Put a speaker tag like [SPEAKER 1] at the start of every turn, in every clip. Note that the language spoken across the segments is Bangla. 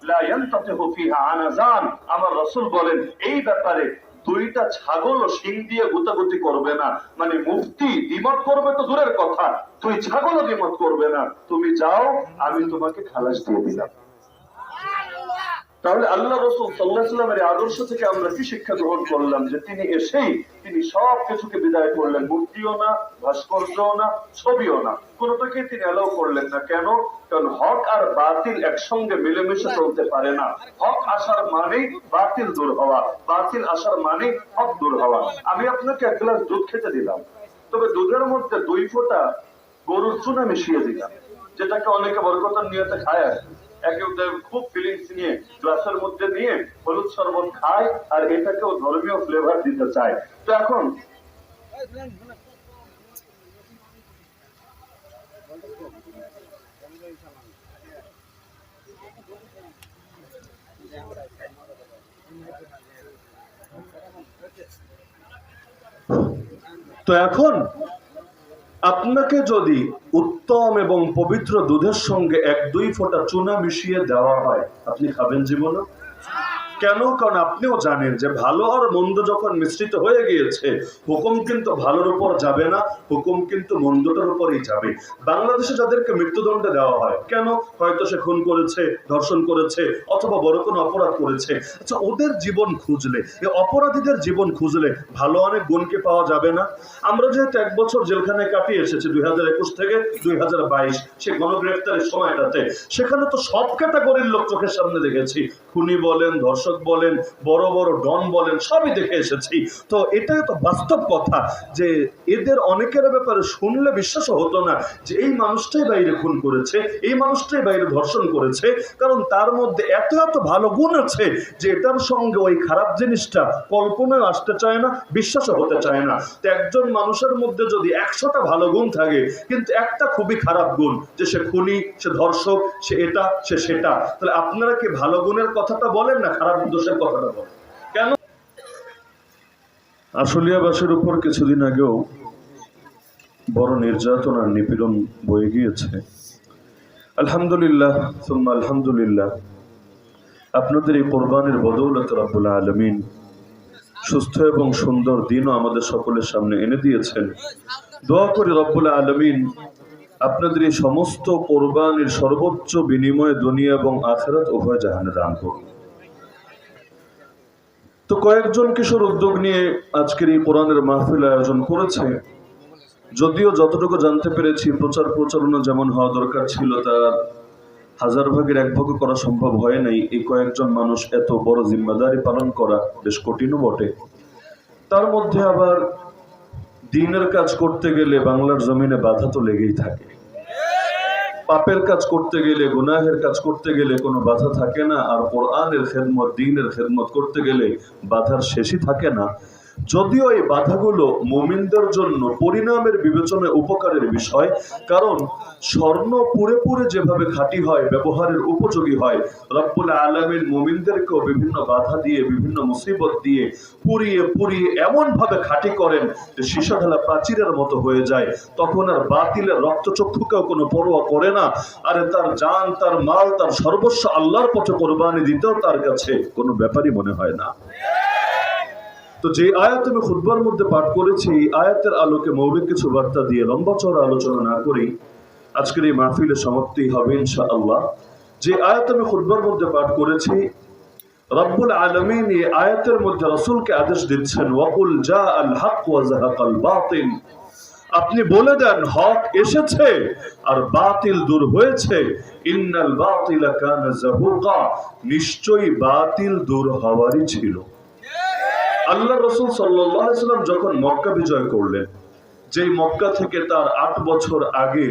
[SPEAKER 1] লা ইয়ানতাতিহু ফিহা আনাজান। আমার রাসূল বলেন এই ব্যাপারে দুইটা ছাগল শিং দিয়ে গুতাগুতি করবে না, মানে মুফতি দ্বিমত করবে তো দূরের কথা, তুই ছাগলও দ্বিমত করবে না। তুমি যাও, আমি তোমাকে খালাস দিয়ে দিলাম। তাহলে আল্লাহ রাসূল সাল্লাল্লাহু আলাইহি ওয়াসাল্লামের আদর্শ থেকে আমরা কি শিক্ষা গ্রহণ করলাম? যে তিনি এসেই তিনি সব কিছুকে বিদায় করলেন, মূর্তিও না, ভাস্কর্যও না, ছবিও না, কোনোটাকে তিনি অ্যালাউ করলেন না। কেন? কারণ হক আর বাতিল একসঙ্গে মিলেমিশে চলতে পারে না। হক আসার মানে বাতিল দূর হওয়া, বাতিল আসার মানে হক দূর হওয়া। আমি আপনাকে এক গ্লাস দুধ খেতে দিলাম, তবে দুধের মধ্যে 2 ফোঁটা গরুর চুনা মিশিয়ে দিলাম, যেটাকে অনেকে বরকতের নিয়তে খায়। আর একেও খুব ফিলিংস নিয়ে গ্লাসের মধ্যে নিয়ে হলুদ শরবত খায়, আর এটাকেও ধর্মীয় ফ্লেভার দিতে চায়। তো এখন আপনাকে যদি উত্তম এবং পবিত্র দুধের সঙ্গে 1-2 ফোঁটা চুনা মিশিয়ে দেওয়া হয়, আপনি খাবেন জীবনে? কেন? কারণ আপনিও জানেন যে ভালো আর মন্দ যখন মিশ্রিত হয়ে গিয়েছে, হুকুম কিন্তু ভালোর উপর যাবে না, হুকুম কিন্তু মন্দটার উপরই যাবে। বাংলাদেশে যাদেরকে মৃত্যুদণ্ড দেওয়া হয়, কেন? হয়তো সে খুন করেছে, ধর্ষণ করেছে, অথবা বড় কোনো অপরাধ করেছে। আচ্ছা, ওদের জীবন খুঁজলে, এই অপরাধীদের জীবন খুঁজলে ভালো অনেক গুণকে পাওয়া যাবে না? আমরা যেহেতু 1 বছর জেলখানায় কাটিয়ে এসেছি 2021 থেকে 2022, সে গণগ্রেফতারের সময়টাতে, সেখানে তো সব ক্যাটাগরির লোক চোখের সামনে দেখেছি। খুনি বলেন, ধর্ষক বলেন, বড় বড় ডন বলেন, সবই দেখে এসেছি। তো এটাই তো বাস্তব কথা যে এদের অনেকের ব্যাপারে শুনলে বিশ্বাস হতো না যে এই মানুষটাই বাইরে খুন করেছে, এই মানুষটাই বাইরে ধর্ষণ করেছে, কারণ তার মধ্যে এত এত ভালো গুণ আছে যে এটার সঙ্গে ওই খারাপ জিনিসটা কল্পনায় আসতে চায় না, বিশ্বাসও হতে চায় না। তো একজন মানুষের মধ্যে যদি 100টা ভালো গুণ থাকে, কিন্তু একটা খুবই খারাপ গুণ, যে সে খুনি, সে ধর্ষক, সে এটা, সে সেটা, তাহলে আপনারা কি ভালো গুণের কথাটা বলেন না খারাপ দোষের কথাটা বলেন? কেন? আশুলিয়াবাসীর উপর কিছুদিন আগেও বড় নির্যাতন আর নিপীড়ন বয়ে গিয়েছে। আলহামদুলিল্লাহ সুম্মা আলহামদুলিল্লাহ, আপনাদের এই কোরবানির বদৌলতে রব্বুল আলামিন সুস্থ এবং সুন্দর দিনও আমাদের সকলের সামনে এনে দিয়েছেন। দোয়া করি রব্বুল আলামিন আপনাদের এই সমস্ত কোরবানির সর্বোচ্চ বিনিময়ে দুনিয়া এবং আখিরাত উভয় জাহানে দান করুন। তো কয়েকজন কিশোর উদ্যোগ নিয়ে আজকের এই কোরআনের মাহফিল আয়োজন করেছে। যদিও যতটুকু জানতে পেরেছি, প্রচার প্রচারণা যেমন হওয়া দরকার ছিল, তা 1000 ভাগের 1 ভাগও করা সম্ভব হয় নাই। এই কয়েকজন মানুষ এত বড় জিম্মাদারি পালন করা বেশ কঠিনও বটে। তার মধ্যে আবার দ্বীনের কাজ করতে গেলে বাংলার জমিনে বাধা তো লেগেই থাকে। পাপের কাজ করতে গেলে, গুনাহের কাজ করতে গেলে কোনো বাধা থাকে না, আর কোরআনের খেদমত, দ্বীনের খেদমত করতে গেলে বাধার শেষই থাকে না। যদিও এই বাধাগুলো মুমিনদের জন্য পরিণামের বিবেচনায় উপকারের বিষয়, কারণ স্বর্ণ পুরে পুরে যেভাবে খাঁটি হয়, ব্যবহারের উপযোগী হয়, রব্বুল আলামিন মুমিনদেরকেও বিভিন্ন বাধা দিয়ে, বিভিন্ন মুসিবত দিয়ে পুড়িয়ে পুড়িয়ে এমন ভাবে খাঁটি করেন যে সীসা ঢালা প্রাচীরের মতো হয়ে যায়। তখন আর বাতিলের রক্তচক্ষুকেও কোনো পরোয়া করে না। আরে তার জান, তার মাল, তার সর্বস্ব আল্লাহর পথে কোরবানি দিতেও তার কাছে কোনো ব্যাপারই মনে হয় না। তো যে আয়াত আমি খুতবার মধ্যে পাঠ করেছি, এই আয়াতের আলোকে মৌলিক কিছু বার্তা দিয়ে লম্বা চওড়া আলোচনা না করেই আজকের এই মাহফিলের সমাপ্তি হবে ইনশাআল্লাহ। যে আয়াত আমি খুতবার মধ্যে পাঠ করেছি, রব্বুল আলামিন এই আয়াতের মধ্যে রাসূলকে আদেশ দিচ্ছেন, ওয়াকুল জাআল হক ওয়া যাহাকাল বাতিল, আপনি বলে দেন হক এসেছে আর বাতিল দূর হয়েছে। ইন্নাল বাতিলা কানা যাহুকা, নিশ্চয়ই বাতিল দূর হওয়ারই ছিল। আল্লাহ রাসূল সাল্লাল্লাহু আলাইহি ওয়াসাল্লাম যখন মক্কা বিজয় করলেন, যেই মক্কা থেকে তার 8 বছর আগে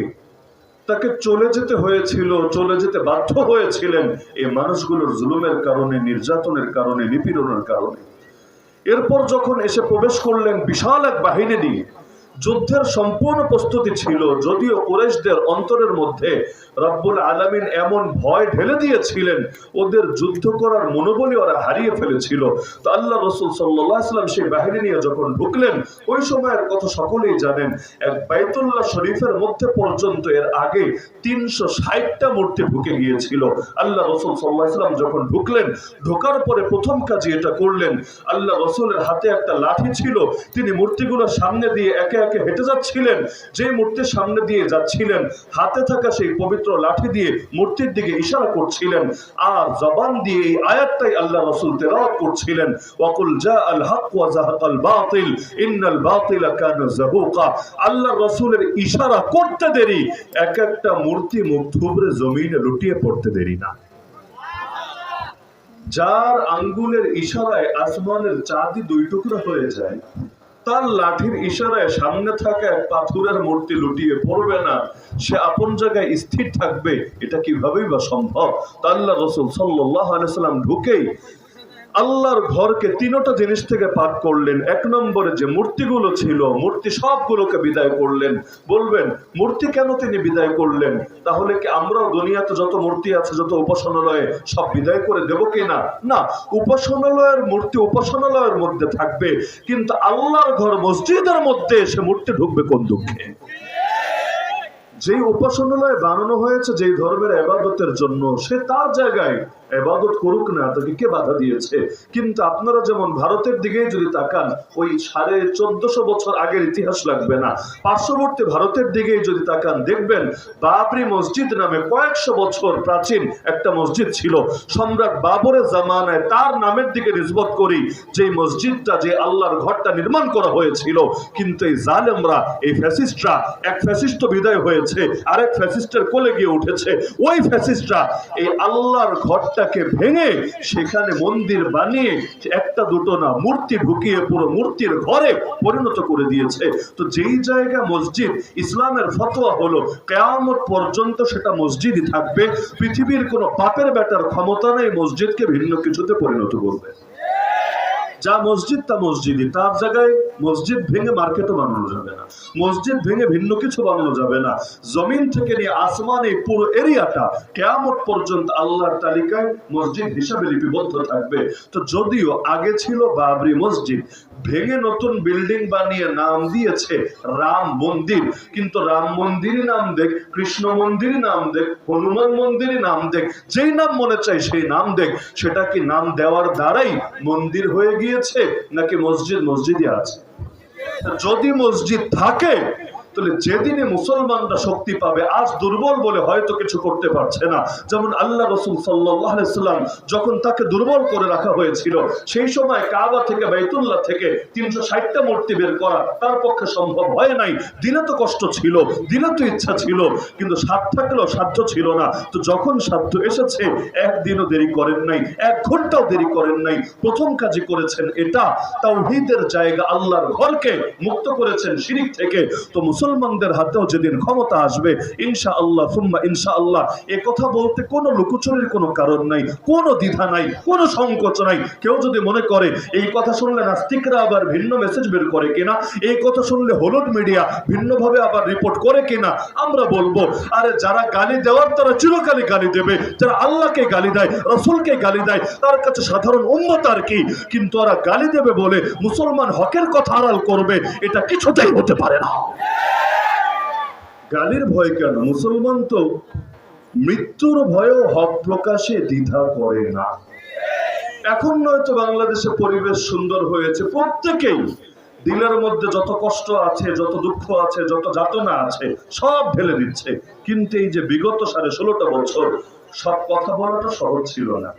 [SPEAKER 1] তাকে চলে যেতে হয়েছিল, চলে যেতে বাধ্য হয়েছিলেন এই মানুষগুলোর জুলুমের কারণে, নির্যাতনের কারণে, নিপীড়নের কারণে। এরপর যখন এসে প্রবেশ করলেন বিশাল এক বাহিনী নিয়ে, যুদ্ধের সম্পূর্ণ প্রস্তুতি ছিল, যদিও কুরাইশদের অন্তরের মধ্যে রব্বুল আলামিন এমন ভয় ঢেলে দিয়েছিলেন, ওদের যুদ্ধ করার মনোবলই ওরা হারিয়ে ফেলেছিল। তো আল্লাহ রাসূল সাল্লাল্লাহু আলাইহি ওয়াসাল্লাম সেই বাহিনী নিয়ে যখন ঢুকলেন, ওই সময়ের কথা সকলেই জানেন, এক বাইতুল্লাহ শরীফের মধ্যে পর্যন্ত এর আগে 360টা মূর্তি ঢুকে গিয়েছিল। আল্লাহ রাসূল সাল্লাল্লাহু আলাইহি ওয়াসাল্লাম যখন ঢুকলেন, ঢোকার পরে প্রথম কাজই এটা করলেন, আল্লাহ রাসূলের হাতে একটা লাঠি ছিল, তিনি মূর্তিগুলোর সামনে দিয়ে একে একে হেঁটে যাচ্ছিলেন। যে মূর্তির সামনে দিয়ে যাচ্ছিলেন, হাতে থাকা সেই পবিত্র লাঠি দিয়ে মূর্তির দিকে ইশারা করছিলেন, আর জবান দিয়ে এই আয়াতটাই আল্লাহ রাসূল তেলাওয়াত করছিলেন, ওয়াকুল জাআল হক ওয়া যাহাকাল বাতিল ইন্নাল বাতিলা কানা যাহুকা। আল্লাহ রাসূলের ইশারা করতে দেরি, এক একটা মূর্তি মুখ থুবড়ে জমিনে লুটিয়ে পড়তে দেরি না। যার আঙ্গুলের ইশারায় আসমানের চাঁদি 2 টুকরা হয়ে যায়, তার লাঠির ইশারায় সামনে থাকা এক পাথরের মূর্তি লুটিয়ে পড়বে না, সে আপন জায়গায় স্থির থাকবে, এটা কিভাবেই বা সম্ভব? তা আল্লাহ রাসূল সাল্লাল্লাহু আলাইহি ওয়াসাল্লাম ঢুকেই আল্লাহর ঘরকে 3টা জিনিস থেকে পাক করলেন। 1 নম্বরে যে মূর্তিগুলো ছিল, মূর্তি সবগুলোকে বিদায় করলেন। বলবেন মূর্তি কেন তিনি বিদায় করলেন? তাহলে কি আমরাও দুনিয়াতে যত মূর্তি আছে, যত উপাসনালয়ে, সব বিদায় করে দেব কিনা? না, উপাসনালয়ের মূর্তি উপাসনালয়ের মধ্যে থাকবে, কিন্তু আল্লাহর ঘর মসজিদের মধ্যে সে মূর্তি ঢুকবে কোন দুঃখে? যে উপাসনালয় বানানো হয়েছে যেই ধর্মের ইবাদতের জন্য, সে তার জায়গায় ইবাদত করুক না, তাকে কে বাধা দিয়েছে? কিন্তু আপনারা যেমন ভারতের দিকে যদি তাকান, ওই 1450 বছর আগের ইতিহাস লাগবে না, পার্শ্ববর্তী ভারতের দিকে যদি তাকান, দেখবেন বাবরি মসজিদ নামে কয়েকশো বছর প্রাচীন একটা মসজিদ ছিল। সম্রাট বাবরের জামানায় তার নামের দিকে নিসবত করি যে মসজিদটা, যে আল্লাহর ঘরটা নির্মাণ করা হয়েছিল। কিন্তু এই জালেমরা, এই ফ্যাসিস্টরা, এক ফ্যাসিস্ট বিদায় হয়েছে, আরেক ফ্যাসিস্টের কোলে গিয়ে উঠেছে। ওই ফ্যাসিস্টরা এই আল্লাহর ঘরটাকে ভেঙে সেখানে মন্দির বানিয়ে, একটা দুটো না, মূর্তি ঢুকিয়ে পুরো মূর্তির ঘরে পরিণত করে দিয়েছে। তো যেই জায়গা মসজিদ, ইসলামের ফতোয়া হলো কিয়ামত পর্যন্ত সেটা মসজিদই থাকবে। পৃথিবীর কোনো বাপের বেটার ক্ষমতা নেই মসজিদকে ভিন্ন কিছুতে পরিণত করবে। যা মসজিদ তা মসজিদই, তার জায়গায় মসজিদ ভেঙে মার্কেটও বানানো যাবে না, মসজিদ ভেঙে ভিন্ন কিছু বানানো যাবে না। জমিন থেকে নিয়ে আসমান, এই পুরো এরিয়াটা কিয়ামত পর্যন্ত আল্লাহর তালিকায় মসজিদ হিসাবে লিপিবদ্ধ থাকবে। তো যদিও আগে ছিল বাবরি মসজিদ, ভেঙে নতুন বিল্ডিং বানিয়ে নাম দিয়েছে রাম মন্দির, কিন্তু রাম মন্দিরই নাম দেখ, কৃষ্ণ মন্দিরই নাম দেখ, হনুমান মন্দিরই নাম দেখ, যেই নাম মনে চাই সেই নাম দেখ, সেটা কি নাম দেওয়ার দ্বারাই মন্দির হয়ে গিয়েছে, নাকি মসজিদ মসজিদই আছে? যদি মসজিদ থাকে, তাহলে যেদিনে মুসলমানরা শক্তি পাবে, আজ দুর্বল বলে হয়তো কিছু করতে পারছে না। যেমন আল্লাহ রাসূল সাল্লাল্লাহু আলাইহি ওয়াসাল্লাম যখন তাকে দুর্বল করে রাখা হয়েছিল, সেই সময় কাবা থেকে, বাইতুল্লাহ থেকে 360টা মূর্তি বের করা তার পক্ষে সম্ভব হয় নাই। দিনে তো কষ্ট ছিল, দিনে তো ইচ্ছা ছিল, কিন্তু সাধ্য থাকলেও সাধ্য ছিল না। তো যখন সাধ্য এসেছে, একদিনও দেরি করেন নাই, 1 ঘন্টাও দেরি করেন নাই। প্রথম কাজই করেছেন এটা, তাওহীদের জায়গা, আল্লাহর ঘরকে মুক্ত করেছেন শিরক থেকে। তো মুসলমানদের হাতেও যেদিন ক্ষমতা আসবে, ইনশাআল্লাহ সুম্মা ইনশাআল্লাহ, এ কথা বলতে কোনো লুকোচুরির কোনো কারণ নাই, কোনো দ্বিধা নাই, কোনো সংকোচ নাই। কেউ যদি মনে করে এই কথা শুনলে নাস্তিকরা আবার ভিন্ন মেসেজ বের করে কিনা, এই কথা শুনলে হলুদ মিডিয়া ভিন্নভাবে আবার রিপোর্ট করে কিনা, আমরা বলবো, আরে যারা গালি দেওয়ার তারা চিরকালই গালি দেবে। যারা আল্লাহকে গালি দেয়, রাসূলকে গালি দেয়, তার কাছে সাধারণ উম্মত আর কি। কিন্তু ওরা গালি দেবে বলে মুসলমান হকের কথা আড়াল করবে, এটা কিছুতেই হতে পারে না। গালির ভয় কেন? মুসলমান তো মৃত্যুর ভয়েও হক প্রকাশে দ্বিধা করে না। এখন নয়তো বাংলাদেশে পরিবেশ সুন্দর হয়েছে, প্রত্যেকেই দিলের মধ্যে যত কষ্ট আছে, যত দুঃখ আছে, যত যাতনা আছে, সব ঢেলে দিচ্ছে। কিন্তু এই যে বিগত 16.5 বছর, সব কথা বলাটা সহজ ছিল না,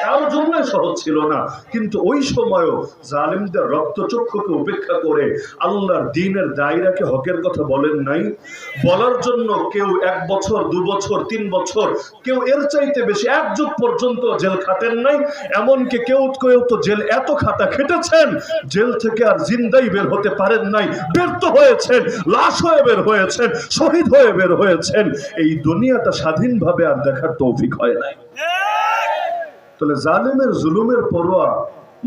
[SPEAKER 1] কারোর জন্যই সহজ ছিল না। কিন্তু ওই সময়ও জালিমদের রক্তচক্ষুকে উপেক্ষা করে আল্লাহর দ্বীনের দায়রাকে হকের কথা বলেন নাই। বলার জন্য কেউ 1 বছর, 2 বছর, 3 বছর, কেউ এর চাইতে বেশি 1 যুগ পর্যন্ত জেল খাটেন নাই। এমনকি কেউ তো জেল এত খাটা খেটেছেন, জেল থেকে আর জিন্দাই বের হতে পারেন নাই, ব্যর্থ হয়েছেন, লাশ হয়ে বের হয়েছেন, শহীদ হয়ে বের হয়েছেন। এই দুনিয়াটা স্বাধীনভাবে আর দেখার তৌফিক হয় নাই। তাহলে জালেমের জুলুমের পরোয়া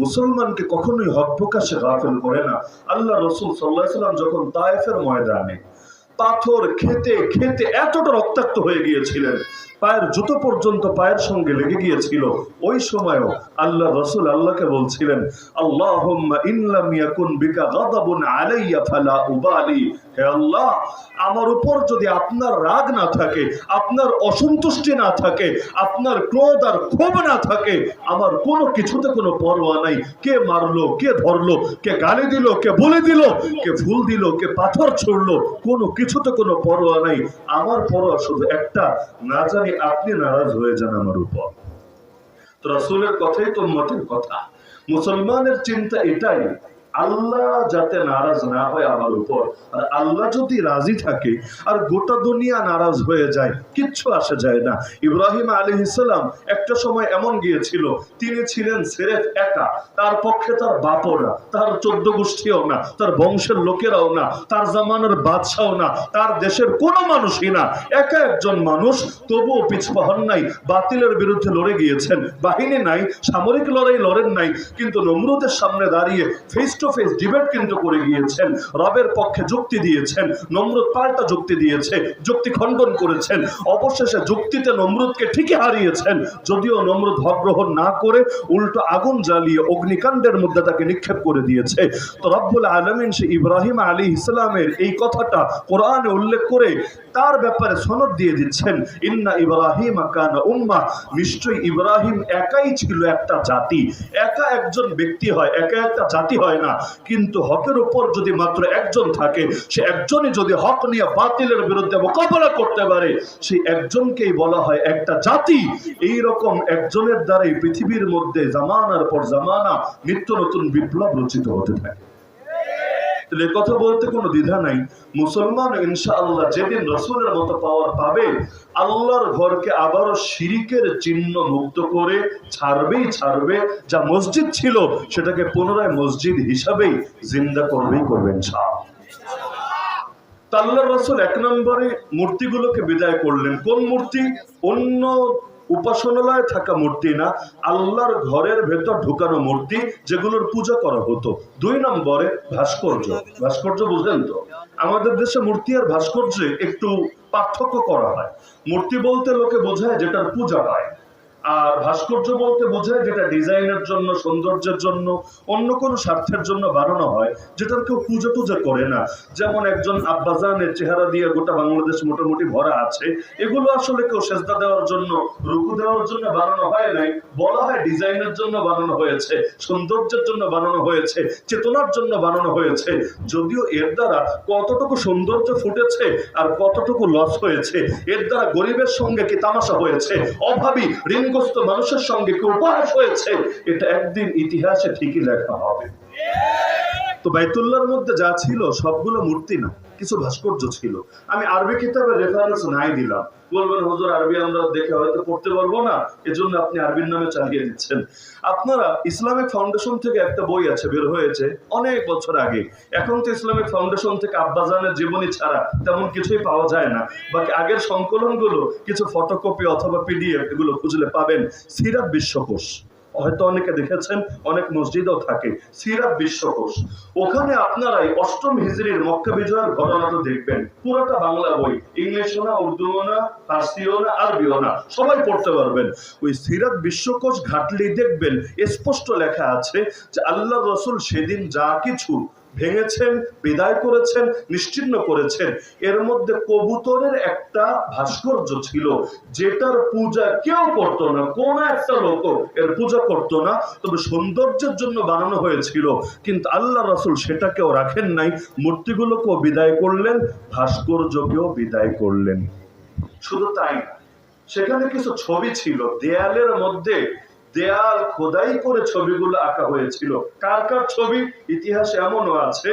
[SPEAKER 1] মুসলমানকে কখনোই হক প্রকাশে গাফেল করে না। আল্লাহ রসুল সাল্লাল্লাহু আলাইহি ওয়াসাল্লাম যখন তায়েফের ময়দানে পাথর খেতে খেতে এতটা রক্তাক্ত হয়ে গিয়েছিলেন, পায়ের জুতো পর্যন্ত পায়ের সঙ্গে লেগে গিয়েছিল, ওই সময়ও আল্লাহ রসুল আল্লাহকে বলছিলেন, আল্লাহুম্মা ইল্লাম ইয়াকুন বিকা গাদাবুন আলাইয়া ফালা উবালি, হে আল্লাহ, আমার উপর যদি আপনার রাগ না থাকে, আপনার অসন্তুষ্টি না থাকে, আপনার ক্রোধ আর ক্ষোভ না থাকে, আমার কোনো কিছুতে কোনো পরোয়া নাই। কে মারলো, কে ধরলো, কে গালি দিল, কে বলে দিল, কে ফুল দিল, কে পাথর ছুড়লো, কোনো কিছুতে কোনো পরোয়া নাই। আমার পরোয়া শুধু একটা, না জানি আপনি নারাজ হয়ে যান আমার উপর। তো রাসূলের কথাই তো উম্মতের কথা। মুসলমানের চিন্তা এটাই, আল্লাহ যাতে নারাজ না হয় আমার উপর, আর আল্লাহ যদি রাজি থাকে আর গোটা দুনিয়া নারাজ হয়ে যায়, কিচ্ছু আসে যায় না। ইব্রাহিম আলাইহিস সালাম একটা সময় এমন গিয়েছিল, তিনি ছিলেন সিরেফ একা, তার পক্ষে তার বাপও না, তার 14 গোষ্ঠীও না, তার বংশের লোকেরাও না, তার জামানার বাদশাও না, তার দেশের কোনো মানুষই না, একা একজন মানুষ, তবুও পিছপা হন নাই, বাতিলের বিরুদ্ধে লড়ে গিয়েছেন। বাহিনী নাই, সামরিক লড়াই লড়েন নাই, কিন্তু নমরুদের সামনে দাঁড়িয়ে ফেস টু ফেস ডিবেট কিন্তু করে গিয়েছেন, রবের পক্ষে যুক্তি দিয়েছেন। নমরুদ পাল্টা যুক্তি দিয়েছে, যুক্তি খণ্ডন করেছেন, অবশেষে যুক্তিতে নমরুদকে ঠিকই হারিয়েছেন। যদিও নমরুদ হক গ্রহণ না করে উল্টো আগুন জ্বালিয়ে অগ্নিকাণ্ডের মধ্যে তাকে নিক্ষেপ করে দিয়েছে। তো রব্বুল আলামিন সে ইব্রাহিম আলাইহিস সালামের এই কথাটা কোরআনে উল্লেখ করে তার ব্যাপারে সনদ দিয়ে দিচ্ছেন, ইন্না ইব্রাহিম কানা উম্মাহ, নিশ্চয়ই ইব্রাহিম একাই ছিল একটা জাতি। একা একজন ব্যক্তি হয়, একা একটা জাতি হয় না, কিন্তু হকের উপর যদি মাত্র একজন থাকে, সে একজনই যদি হক নিয়ে বাতিলের বিরুদ্ধে মোকাবেলা করতে পারে, সেই একজনকেই বলা হয় একটা জাতি। এই রকম একজনের দ্বারাই পৃথিবীর মধ্যে জামানার পর জামানা নিত্য নতুন বিপ্লব রচিত হতে থাকে। কথা বলতে কোনো দ্বিধা নাই, মুসলমান ইনশাআল্লাহ যেদিন রাসূলের মতো পাওয়ার পাবে, আল্লাহর ঘরকে আবারও শিরিকের চিহ্ন মুক্ত করে ছাড়বেই ছাড়বে। যা মসজিদ ছিল সেটাকে পুনরায় মসজিদ হিসাবেই জিন্দা করবেই করবে ইনশাআল্লাহ। আল্লাহর রাসূল 1 নম্বরে মূর্তিগুলোকে বিদায় করলেন। কোন মূর্তি? অন্য উপাসনালয়ে থাকা মূর্তি না, আল্লাহর ঘরের ভেতর ঢুকানো মূর্তি, যেগুলোর পূজা করা হতো। 2 নম্বরে ভাস্কর্য। ভাস্কর্য বুঝলেন তো? আমাদের দেশে মূর্তি আর ভাস্কর্যে একটু পার্থক্য করা হয়। মূর্তি বলতে লোকে বোঝায় যেটার পূজা হয়, আর ভাস্কর্য বলতে বোঝায় যেটা ডিজাইনের জন্য, সৌন্দর্যের জন্য, অন্য কোনো স্বার্থের জন্য বানানো হয়, যেটার কেউ পুজো টুজো করে না। যেমন একজন আব্বাজানের চেহারা দিয়ে গোটা বাংলাদেশ মোটামুটি ভরা আছে, এগুলো আসলে কেউ সেজদা দেওয়ার জন্য, রুকু দেওয়ার জন্য বানানো হয় নাই, বলা হয় ডিজাইনের জন্য বানানো হয়েছে, সৌন্দর্যের জন্য বানানো হয়েছে, চেতনার জন্য বানানো হয়েছে। যদিও এর দ্বারা কতটুকু সৌন্দর্য ফুটেছে আর কতটুকু লস হয়েছে, এর দ্বারা গরিবের সঙ্গে কি তামাশা হয়েছে, অভাবী ঋণগ্রস্ত মানুষের সঙ্গে কি উপহাস হয়েছে, এটা একদিন ইতিহাসে ঠিকই লেখা হবে। তো বাইতুল্লাহর মধ্যে যা ছিল সবগুলো মূর্তি না, কিছু ভাস্কর্য ছিল। আমি আরবি কিতাবের রেফারেন্স নাই দিলাম, বলবেন হুজুর আরবি আমরা দেখে হয়তো পড়তে পারবো না, এজন্য আপনি আরবির নামে চালিয়ে দিচ্ছেন। আপনারা ইসলামিক ফাউন্ডেশন থেকে একটা বই আছে, বের হয়েছে অনেক বছর আগে। এখন তো ইসলামিক ফাউন্ডেশন থেকে আব্বাজানের জীবনী ছাড়া তেমন কিছুই পাওয়া যায় না। বাকি আগের সংকলনগুলো কিছু ফটোকপি অথবা পিডিএফ এগুলো খুঁজলে পাবেন। সিরাত বিশ্বকোষ, হয়তো অনেকে দেখেছেন, অনেক মসজিদও থাকে, সিরাত বিশ্বকোষ। ওখানে আপনারা 8ম হিজরির মক্কা বিজয়ের ঘটনা তো দেখবেন, পুরোটা বাংলা বই, ইংলিশও না, উর্দুও না, ফার্সিও না, আরবিও না, সবাই পড়তে পারবেন। ওই সিরাত বিশ্বকোষ ঘাটলেই দেখবেন স্পষ্ট লেখা আছে যে আল্লাহ রাসূল সেদিন যা কিছু ভেঙেছেন, বিদায় করেছেন, নিশ্চিহ্ন করেছেন, এর মধ্যে কবুতরের একটা ভাস্কর্য ছিল, যেটার পূজা কেউ করতো না, কোন একটা লোক এর পূজা করতো না, তবে সৌন্দর্যের জন্য বানানো হয়েছিল। কিন্তু আল্লাহ রাসূল সেটাকেও রাখেন নাই, মূর্তিগুলোকেও বিদায় করলেন, ভাস্কর্যকেও বিদায় করলেন। শুধু তাই না, সেখানে কিছু ছবি ছিল, দেয়ালের মধ্যে দেয়াল খোদাই করে ছবিগুলো আঁকা হয়েছিল। কার কার ছবি? ইতিহাসে এমনও আছে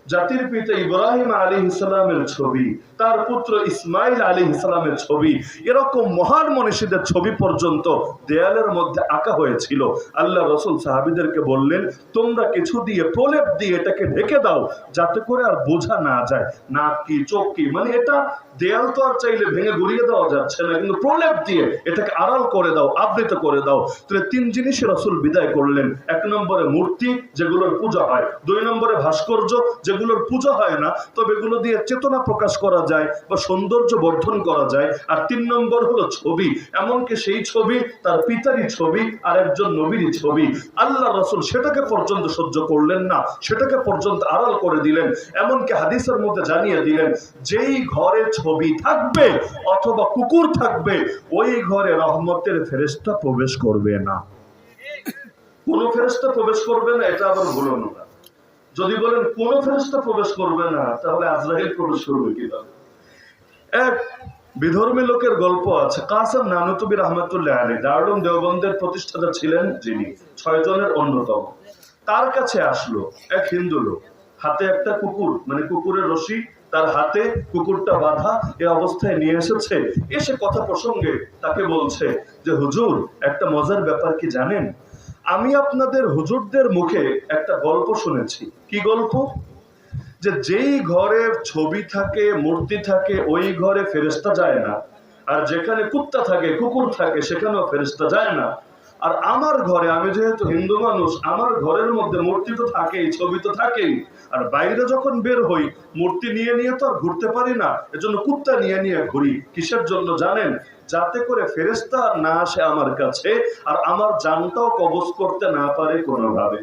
[SPEAKER 1] জাতির পিতা ইব্রাহিম আলাইহিস সালামের ছবি, তার পুত্র ইসমাইল আলাইহিস সালামের ছবি, এরকম মহান মনীষীদের ছবি পর্যন্ত দেয়ালের মধ্যে আঁকা হয়েছিল। আল্লাহ রাসূল সাহাবীদেরকে বললেন, তোমরা কিছু দিয়ে প্রলেপ দিয়ে এটাকে ঢেকে দাও, যাতে করে আর বোঝা না যায় নাক কি চোখ কি, মানে এটা দেয়াল তো আর চাইলে ভেঙে গড়িয়ে দেওয়া যাচ্ছে না, কিন্তু প্রলেপ দিয়ে এটাকে আড়াল করে দাও, আবৃত করে দাও। তাহলে তিন জিনিসে রাসূল বিদায় করলেন। এক নম্বরে মূর্তি, যেগুলোর পূজা হয়। দুই নম্বরে ভাস্কর্য, যেগুলোর পূজা হয় না, তবে এগুলো দিয়ে চেতনা প্রকাশ করা যায় বা সৌন্দর্য বর্ধন করা যায়। আর তিন নম্বর হলো ছবি, এমনকি সেই ছবি তার পিতারই ছবি আর একজন নবীরই ছবি। আল্লাহ রাসূল সেটাকে পর্যন্ত সহ্য করলেন না, সেটাকে পর্যন্ত আড়াল করে দিলেন। এমনকি হাদিসের মধ্যে জানিয়ে দিলেন, যেই ঘরে ছবি থাকবে অথবা কুকুর থাকবে, ওই ঘরে রহমতের ফেরেশতা প্রবেশ করবে না। কোন ফেরেশতা প্রবেশ করবে না, এটা আবার ভুলুন না। যদি বলেন কোন ফেরেশতা প্রবেশ করবে না, তাহলে আজরাইল প্রবেশ করবে কিভাবে? এক বিধর্মী লোকের গল্প আছে, কাসেম নানুতুবি রহমাতুল্লাহ আলাইহি, দারুল দেওবন্দের প্রতিষ্ঠাতা ছিলেন যিনি, 6 জনের অন্যতম। তার কাছে আসলো এক হিন্দু লোক, হাতে একটা কুকুর, মানে কুকুরের রশি, তার হাতে কুকুরটা বাঁধা, এই অবস্থায় নিয়ে এসেছে। এসে কথা প্রসঙ্গে তাকে বলছে যে, হুজুর, একটা মজার ব্যাপার কি জানেন? আমি আপনাদের হুজুরদের মুখে একটা গল্প শুনেছি। কি গল্প? যে যেই ঘরে ছবি থাকে, মূর্তি থাকে, ওই ঘরে ফেরেশতা যায় না। আর যেখানে কুত্তা থাকে, কুকুর থাকে, সেখানেও ফেরেশতা যায় না। আর আমার ঘরে, আমি যেহেতু হিন্দু মানুষ, আমার ঘরের মধ্যে মূর্তি তো থাকেই, ছবি তো থাকেই। আর বাইরে যখন বের হই, মূর্তি নিয়ে নিয়ে তো আর ঘুরতে পারি না, এজন্য কুত্তা নিয়ে নিয়ে ঘুরি। কিসের জন্য জানেন? যাতে করে ফেরেশতা না আসে আমার কাছে, আর আমার জানটাও কবজ করতে না পারে কোনোভাবে।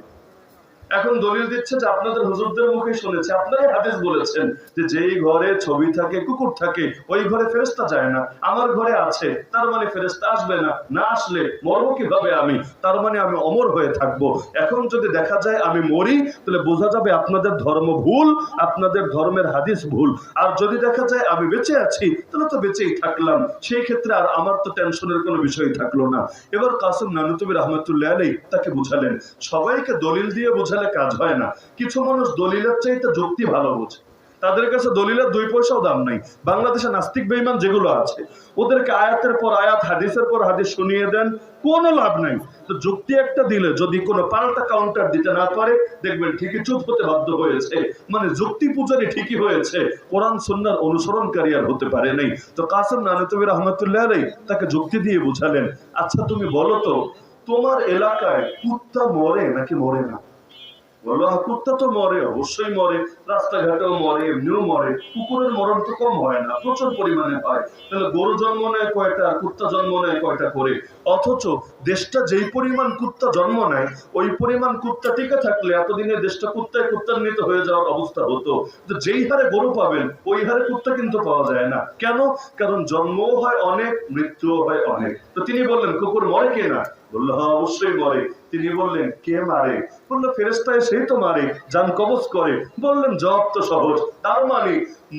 [SPEAKER 1] এখন দলিল দিচ্ছে যে আপনাদের হুজুরদের মুখে শুনেছে, আপনারাই হাদিস বলেছেন যে যেই ঘরে ছবি থাকে, কুকুর থাকে, ওই ঘরে ফেরেশতা যায় না। আমার ঘরে আছে, তার মানে ফেরেশতা আসবে না। না আসলে মরবো কিভাবে আমি? তার মানে আমি অমর হয়ে থাকবো। এখন যদি দেখা যায় আমি মরি, তাহলে বোঝা যাবে আপনাদের ধর্ম ভুল, আপনাদের ধর্মের হাদিস ভুল। আর যদি দেখা যায় আমি বেঁচে আছি, তাহলে তো বেঁচেই থাকলাম। সেই ক্ষেত্রে আর আমার তো টেনশনের কোনো বিষয় থাকলো না। এবার কাসেম নানুতুবি রহমাতুল্লাহ আলাইহি তাকে বুঝালেন। সবাইকে দলিল দিয়ে বুঝালে কাজ হয় না। কিছু মানুষ দলিলের চাইতে যুক্তি ভালো বোঝে, তাদের কাছে দলিলের 2 পয়সাও দাম নাই। বাংলাদেশে নাস্তিক বেঈমান যেগুলো আছে, ওদেরকে আয়াতের পর আয়াত, হাদিসের পর হাদিস শুনিয়ে দেন, কোনো লাভ নাই। তো যুক্তি একটা দিলে যদি কোনো পাল্টা কাউন্টার দিতে না পারে, দেখবেন ঠিকই চুপ হতে বাধ্য হয়েছে। মানে যুক্তি পূজারি ঠিকই হয়েছে, কোরআন সুন্নাহর অনুসরণকারী আর হতে পারে নাই। তো কাসেম নানুতুবি রহমাতুল্লাহ আলাইহি তাকে যুক্তি দিয়ে বুঝালেন, আচ্ছা তুমি বলো তো, তোমার এলাকায় কুত্তা মরে নাকি মরে না? বললো, কুত্তা তো মরে, অবশ্যই মরে, রাস্তাঘাটেও মরে, এমনিও মরে। কুকুরের মরণ তো কম হয় না, প্রচুর পরিমাণে হয়। তাহলে গরু জন্ম নেয় কয়টা, কুত্তা জন্ম নেয় কয়টা করে? অথচ দেশটা যেই পরিমাণ কুত্তা জন্ম নেয়, ওই পরিমাণ কুত্তা টিকে থাকলে এতদিনে দেশটা কুত্তায় কুত্তান্বিত হয়ে যাওয়ার অবস্থা হতো। তো যেই হারে গরু পাবেন, ওই হারে কুত্তা কিন্তু পাওয়া যায় না। কেন? কারণ জন্মও হয় অনেক, মৃত্যুও হয় অনেক। তো তিনি বললেন, কুকুর মরে কে না? বললো, হ্যাঁ অবশ্যই মরে। তিনি বললেন, কে মারে? বললো, ফেরেশতা এসেই তো মারে, জান কবজ করে। বললেন, জবাব তো সহজ। তার মানে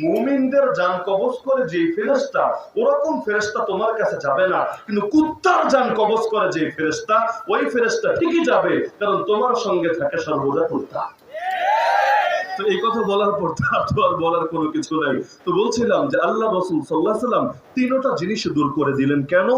[SPEAKER 1] মুমিনদের জান কবজ করে যে ফেরেশতা, ওরকম ফেরেশতা তোমার কাছে যাবে না। কিন্তু কুত্তার জান কবজ করে যে ফেরেশতা, ওই ফেরেশতা ঠিকই যাবে, কারণ তোমার সঙ্গে থাকে সর্বদা কুত্তা। তো এই কথা বলার পর তার তো আর বলার কোনো কিছু নাই। তো বলছিলাম যে আল্লাহ রাসূল সাল্লাল্লাহু আলাইহি সাল্লাম তিনটা জিনিস দূর করে দিলেন। কেন?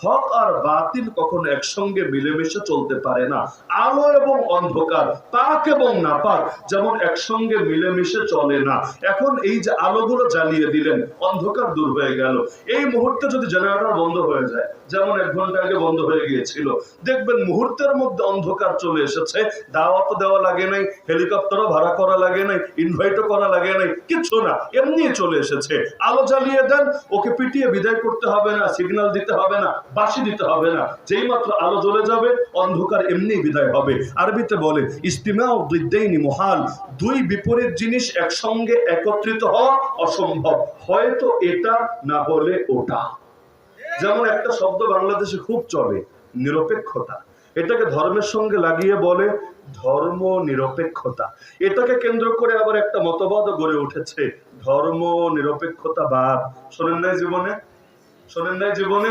[SPEAKER 1] হক আর বাতিল কখনো একসঙ্গে মিলেমিশে চলতে পারে না। আলো এবং অন্ধকার, পাক এবং নাপাক যেমন একসঙ্গে মিলেমিশে চলে না। এখন এই যে আলোগুলো জ্বালিয়ে দিলেন, অন্ধকার দূর হয়ে গেল। এই মুহূর্তে যদি জেনারেটর বন্ধ হয়ে যায়, যেমন 1 ঘন্টা আগে বন্ধ হয়ে গিয়েছিল, দেখবেন মুহূর্তের মধ্যে অন্ধকার চলে এসেছে। দাওয়াত দেওয়া লাগে নাই, হেলিকপ্টারও ভাড়া করা লাগে নাই, ইনভাইটও করা লাগে নাই, কিছু না, এমনি চলে এসেছে। আলো জ্বালিয়ে দেন, ওকে পিটিয়ে বিদায় করতে হবে না, সিগন্যাল দিতে হবে না, বাঁশি দিতে হবে না। যেই মাত্র আলো জ্বলে যাবে, অন্ধকার এমনি বিদায় হবে। আরবিতে বলে ইস্তিমাউ দিদ্দাইনি মুহাল, 2 বিপরীত জিনিস একসঙ্গে একত্রিত হওয়া অসম্ভব, হয়তো এটা না হলে ওটা। যেমন একটা শব্দ বাংলাদেশে খুব চলে, নিরপেক্ষতা। এটাকে ধর্মের সঙ্গে লাগিয়ে বলে ধর্ম নিরপেক্ষতা। এটাকে কেন্দ্র করে আবার একটা মতবাদ গড়ে উঠেছে, ধর্ম নিরপেক্ষতাবাদ। শোনেন নাই জীবনে? শোনেন নাই জীবনে?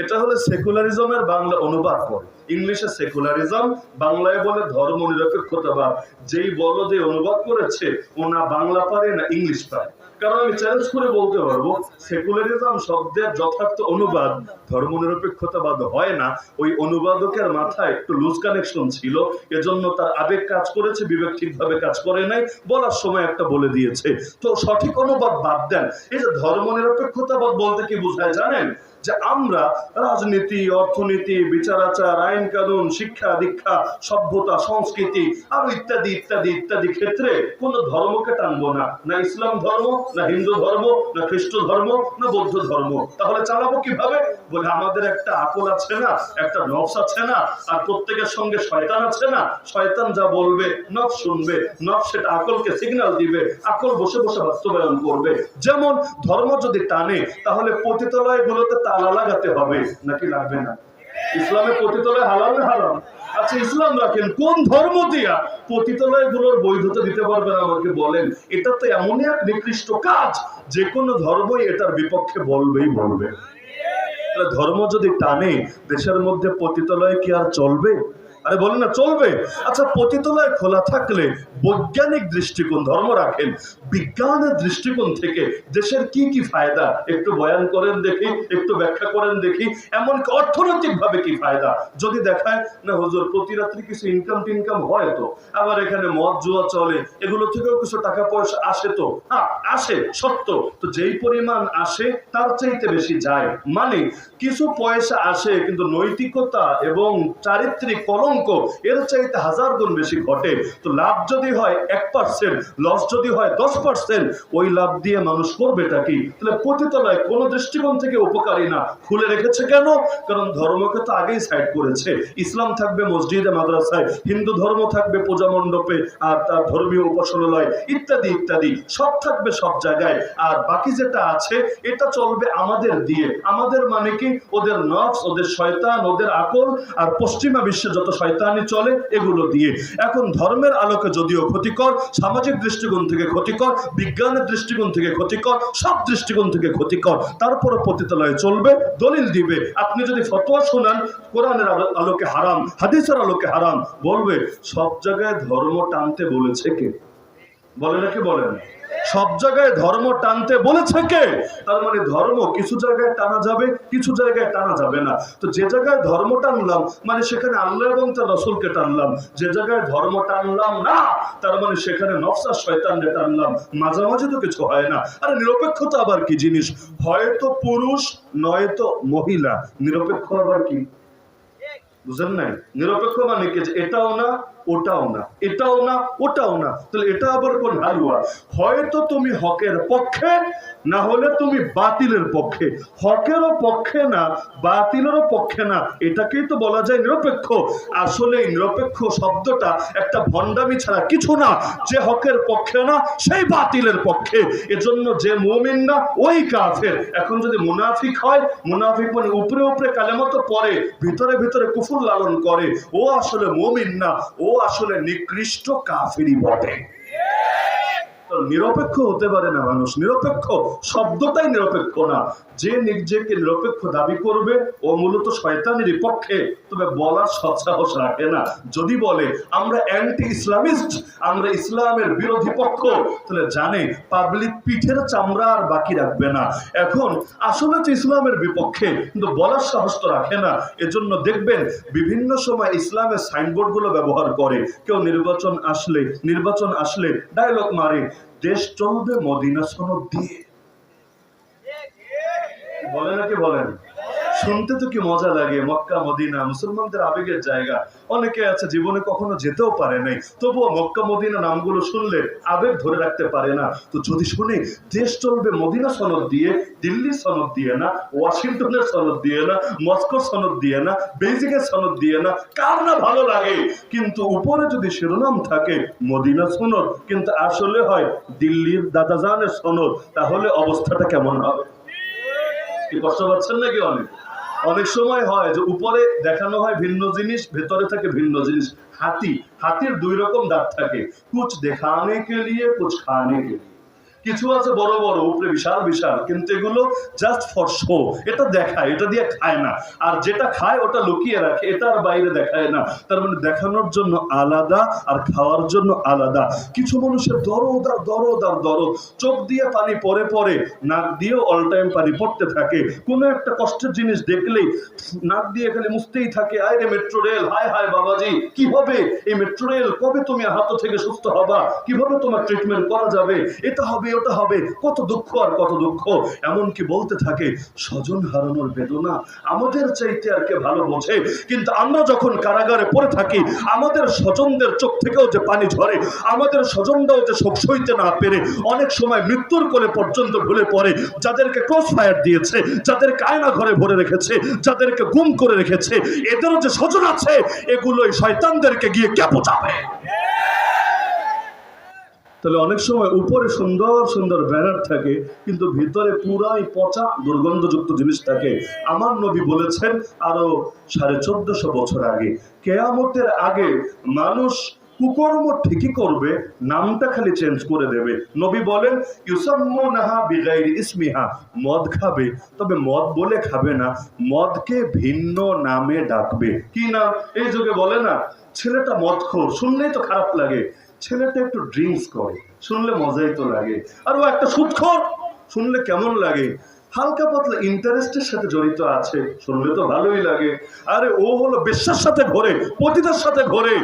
[SPEAKER 1] এটা হলো সেকুলারিজমের বাংলা অনুবাদ করে। ইংলিশে সেকুলারিজম, বাংলায় বলে ধর্ম নিরপেক্ষতাবাদ। যেই বলো যে অনুবাদ করেছে, ও না বাংলা পারে না ইংলিশ পারে। কারণ আমি চ্যালেঞ্জ করে বলতে পারবো সেকুলারিজম শব্দের যথার্থ অনুবাদ ধর্মনিরপেক্ষতাবাদ হয় না। ওই অনুবাদকের মাথায় একটু লুজ কানেকশন ছিল, এজন্য তার আবেগ কাজ করেছে, বিবেক ঠিকভাবে কাজ করে নাই, বলার সময় একটা বলে দিয়েছে। তো সঠিক অনুবাদ বাদ দেন। এই যে ধর্মনিরপেক্ষতাবাদ বলতে কি বোঝায় জানেন? যে আমরা রাজনীতি, অর্থনীতি, বিচার আচার, আইন কানুন, শিক্ষা দীক্ষা, সভ্যতা, সংস্কৃতি আর ইত্যাদি ইত্যাদি ইত্যাদি ক্ষেত্রে কোন ধর্মকে টানবো না, না ইসলাম ধর্ম, না হিন্দু ধর্ম, না খ্রিস্ট ধর্ম, না বৌদ্ধ ধর্ম। তাহলে চালাবো কিভাবে? বলে আমাদের একটা আকল আছে না, একটা নফস আছে না, আর প্রত্যেকের সঙ্গে শয়তান আছে না। শয়তান যা বলবে নফস শুনবে, নফস সেটা আকলকে সিগন্যাল দিবে, আকল বসে বসে বাস্তবায়ন করবে। যেমন ধর্ম যদি টানে তাহলে পতিতালয় গুলোতে তালা লাগাতে হবে, নাকি লাগবে না? ইসলামে পতিতালয় হালাল না হারাম? আচ্ছা ইসলাম রাখেন, কোন ধর্ম দিয়া পতিতালয় গুলোর বৈধতা দিতে পারবেন আমাকে বলেন? এটা তো এমনই এক নিকৃষ্ট কাজ, যে কোনো ধর্মই এটার বিপক্ষে বলবেই বলবে। ধর্ম যদি টানে দেশের মধ্যে পতিতালয় কি আর চলবে? আরে বলেন না চলবে। আচ্ছা পতিতালয় খোলা থাকলে বৈজ্ঞানিক দৃষ্টিকোণ, ধর্ম রাখেন, বিজ্ঞানের দৃষ্টিকোণ থেকে দেশের কি কি ফায়দা একটু বয়ান করেন দেখি, একটু ব্যাখ্যা করেন দেখি। এমনকি অর্থনৈতিক ভাবে কি ফায়দা যদি দেখায় না হুজুর প্রতি রাত্রি কিছু ইনকাম টিনকাম হয়, তো আবার এখানে মদ জুয়া চলে, এগুলো থেকেও কিছু টাকা পয়সা আসে, তো হ্যাঁ আসে সত্য, তো যেই পরিমাণ আসে তার চাইতে বেশি যায়, মানে কিছু পয়সা আসে কিন্তু নৈতিকতা এবং চারিত্রিক কলঙ্ক এর চাইতে 1000 গুণ বেশি ঘটে। তো লাভ যদি হয় 1%, লস যদি হয় 10%, ওই লাভ দিয়ে মানুষ করবেটা কি? তাহলে পতিতালয় কোন দৃষ্টিকোণ থেকে উপকারী না। খুলে রেখেছে কেন? কারণ ধর্মকে তো আগেই সাইড করেছে। ইসলাম থাকবে মসজিদে মাদ্রাসায়, হিন্দু ধর্ম থাকবে পূজা মণ্ডপে আর তার ধর্মীয় উপাসনালয় ইত্যাদি ইত্যাদি, সব থাকবে সব জায়গায়। আর বাকি যেটা আছে এটা চলবে আমাদের দিয়ে। আমাদের মানে কি? ওদের নফস, ওদের শয়তান, ওদের আকল, আর পশ্চিমা বিশ্বে যত শয়তানি চলে এগুলো দিয়ে। এখন ধর্মের আলোকে যদিও ক্ষতিকর, সামাজিক দৃষ্টিকোণ থেকে ক্ষতিকর, বিজ্ঞানের দৃষ্টিকোণ থেকে ক্ষতিকর, সব দৃষ্টিকোণ থেকে ক্ষতিকর, তারপরে পতিতালয়ে চলবে, দলিল দিবে। আপনি যদি ফতোয়া শোনান কোরআনের আলোকে হারাম, হাদিসের আলোকে হারাম, বলবে সব জায়গায় ধর্ম টানতে বলেছে কে? বলে নাকি বলেন? সব জায়গায় ধর্ম টানতে বলেছে কে? তার মানে ধর্ম কিছু জায়গায় টানা যাবে, কিছু জায়গায় টানা যাবে না। তো যে জায়গায় ধর্ম টানলাম মানে সেখানে আল্লাহ এবং তার রাসূলকে টানলাম, যে জায়গায় ধর্ম টানলাম না তার মানে সেখানে নফস আর শয়তানকে টানলাম। মাঝামাঝি তো কিছু হয় না। আরে নিরপেক্ষতা আবার কি জিনিস? হয়তো পুরুষ নয়তো মহিলা, নিরপেক্ষ আবার কি? বুঝেন নাই? নিরপেক্ষ মানে কি? এটাও না ওটাও না, এটাও না ওটাও না, তাহলে এটা আবার কোন হালুয়া? হয়তো তুমি হকের পক্ষে, না হলে তুমি বাতিলের পক্ষে। হকেরও পক্ষে না, বাতিলেরও পক্ষে না, এটাকেই তো বলা যায় নিরপেক্ষ। আসলে নিরপেক্ষ শব্দটা একটা ভণ্ডামি ছাড়া কিছু না। যে হকের পক্ষে না সেই বাতিলের পক্ষে, এজন্য যে মুমিন না ওই কাফের। এখন যদি মুনাফিক হয়, মুনাফিক মানে উপরে উপরে কালেমা তো পড়ে, ভিতরে ভিতরে কুফর লালন করে, ও আসলে মুমিন না, ও আসলে নিকৃষ্ট কাফেরই বটে। নিরপেক্ষ হতে পারে না মানুষ। নিরপেক্ষ শব্দটাই নিরপেক্ষ না। যে নিজেকে নিরপেক্ষ দাবি করবে ও মূলত শয়তানেরই পক্ষে, তবে বলার সৎসাহস রাখে না। যদি বলে আমরা অ্যান্টি ইসলামিস্ট, আমরা ইসলামের বিরোধী পক্ষ, তাহলে জানে পাবলিক পিঠের চামড়া আর বাকি রাখবে না। এখন আসলে তো ইসলামের বিপক্ষে, কিন্তু বলার সাহস তো রাখে না। এজন্য দেখবেন বিভিন্ন সময় ইসলামের সাইনবোর্ড গুলো ব্যবহার করে। কেউ নির্বাচন আসলে ডায়লগ মারে, দেশ চলবে মদিনা সনদ দিয়ে। বলে নাকি বলেন? শুনতে তো কি মজা লাগে। মক্কা মদিনা মুসলমানদের আবেগের জায়গা। অনেকে আছে জীবনে কখনো যেতেও পারে নাই, তবুও মক্কা মদিনা নামগুলো শুনলে আবেগ ধরে রাখতে পারে না। তো যদি শুনে দেশ চলবে মদিনা সনদ দিয়ে, দিল্লির সনদ দিয়ে না, ওয়াশিংটনের সনদ দিয়ে না, মস্কোর সনদ দিয়ে না, বেইজিং এর সনদ দিয়ে না, কার না ভালো লাগে? কিন্তু উপরে যদি শিরোনাম থাকে মদিনা সনদ, কিন্তু আসলে হয় দিল্লির দাদাজানের সনদ, তাহলে অবস্থাটা কেমন হবে? কি কষ্ট পাচ্ছেন নাকি? অনেক সময় হয় যে উপরে দেখানো হয় ভিন্ন জিনিস, ভেতরে থাকে ভিন্ন জিনিস। হাতির 2 রকম দাঁত থাকে, কুছ দেখানে কে লিয়ে কুছ খানে কে লিয়ে। কিছু আছে বড় বড় উপরে বিশাল বিশাল, কিন্তু এগুলো জাস্ট ফর শো, এটা দেখায়, এটা দিয়ে খায় না। আর যেটা খায় ওটা লুকিয়ে রাখে, এটা আর বাইরে দেখায় না। তার মানে দেখানোর জন্য আলাদা আর খাওয়ার জন্য আলাদা। কিছু মানুষের দরদ আর দরদ আর দরদ, চোখ দিয়ে পানি পরে পরে, নাক দিয়েও অল টাইম পানি পড়তে থাকে। কোনো একটা কষ্টের জিনিস দেখলেই নাক দিয়ে খালি মুছতেই থাকে, আয় রে মেট্রো রেল, হায় হায় বাবাজি কি হবে এই মেট্রো রেল, কবে তুমি হাত থেকে সুস্থ হবা, কিভাবে তোমার ট্রিটমেন্ট করা যাবে, এটা হবে ওটা হবে, কত দুঃখ আর কত দুঃখ। এমনকি বলতে থাকে স্বজন হারানোর বেদনা আমাদের চাইতে আর কে ভালো বোঝে। কিন্তু আমরা যখন কারাগারে পড়ে থাকি, আমাদের স্বজনদের চোখ থেকেও যে পানি ঝরে, আমাদের স্বজনরাও যে শোক সইতে না পেরে অনেক সময় মৃত্যুর কোলে পর্যন্ত ভুলে পড়ে, যাদেরকে ক্রস ফায়ার দিয়েছে, যাদেরকে আয়না ঘরে ভরে রেখেছে, যাদেরকে গুম করে রেখেছে, এদেরও যে স্বজন আছে, এগুলোই শয়তানদেরকে গিয়ে কে বোঝাবে। তাহলে অনেক সময় উপরে সুন্দর সুন্দর ব্যানার থাকে, কিন্তু ভিতরে পুরাই পচা দুর্গন্ধযুক্ত জিনিস থাকে। আমার নবী বলেছেন আরো 1450 বছর আগে, কেয়ামতের আগে মানুষ কুকর্ম ঠিকই করবে, নামটা খালি চেঞ্জ করে দেবে। নবী বলেন ইউসাম্মুনাহা বিগাইরি ইসমিহা, মদ খাবে, তবে মদ বলে খাবে না, মদকে ভিন্ন নামে ডাকবে। কি নাম? এই যুগে বলে না ছেলেটা মদখোর, শুনলেই তো খারাপ লাগে। ছেলেটা একটু ড্রিঙ্কস করে, শুনলে মজাই তো লাগে। আর ও একটা সুদখোর, শুনলে কেমন লাগে? হালকা পাতলা ইন্টারেস্টের সাথে জড়িত আছে, শুনলে তো ভালোই লাগে। আরে ও হলো বেশ্যার সাথে ঘোরে, পতিতার সাথে ঘোরে,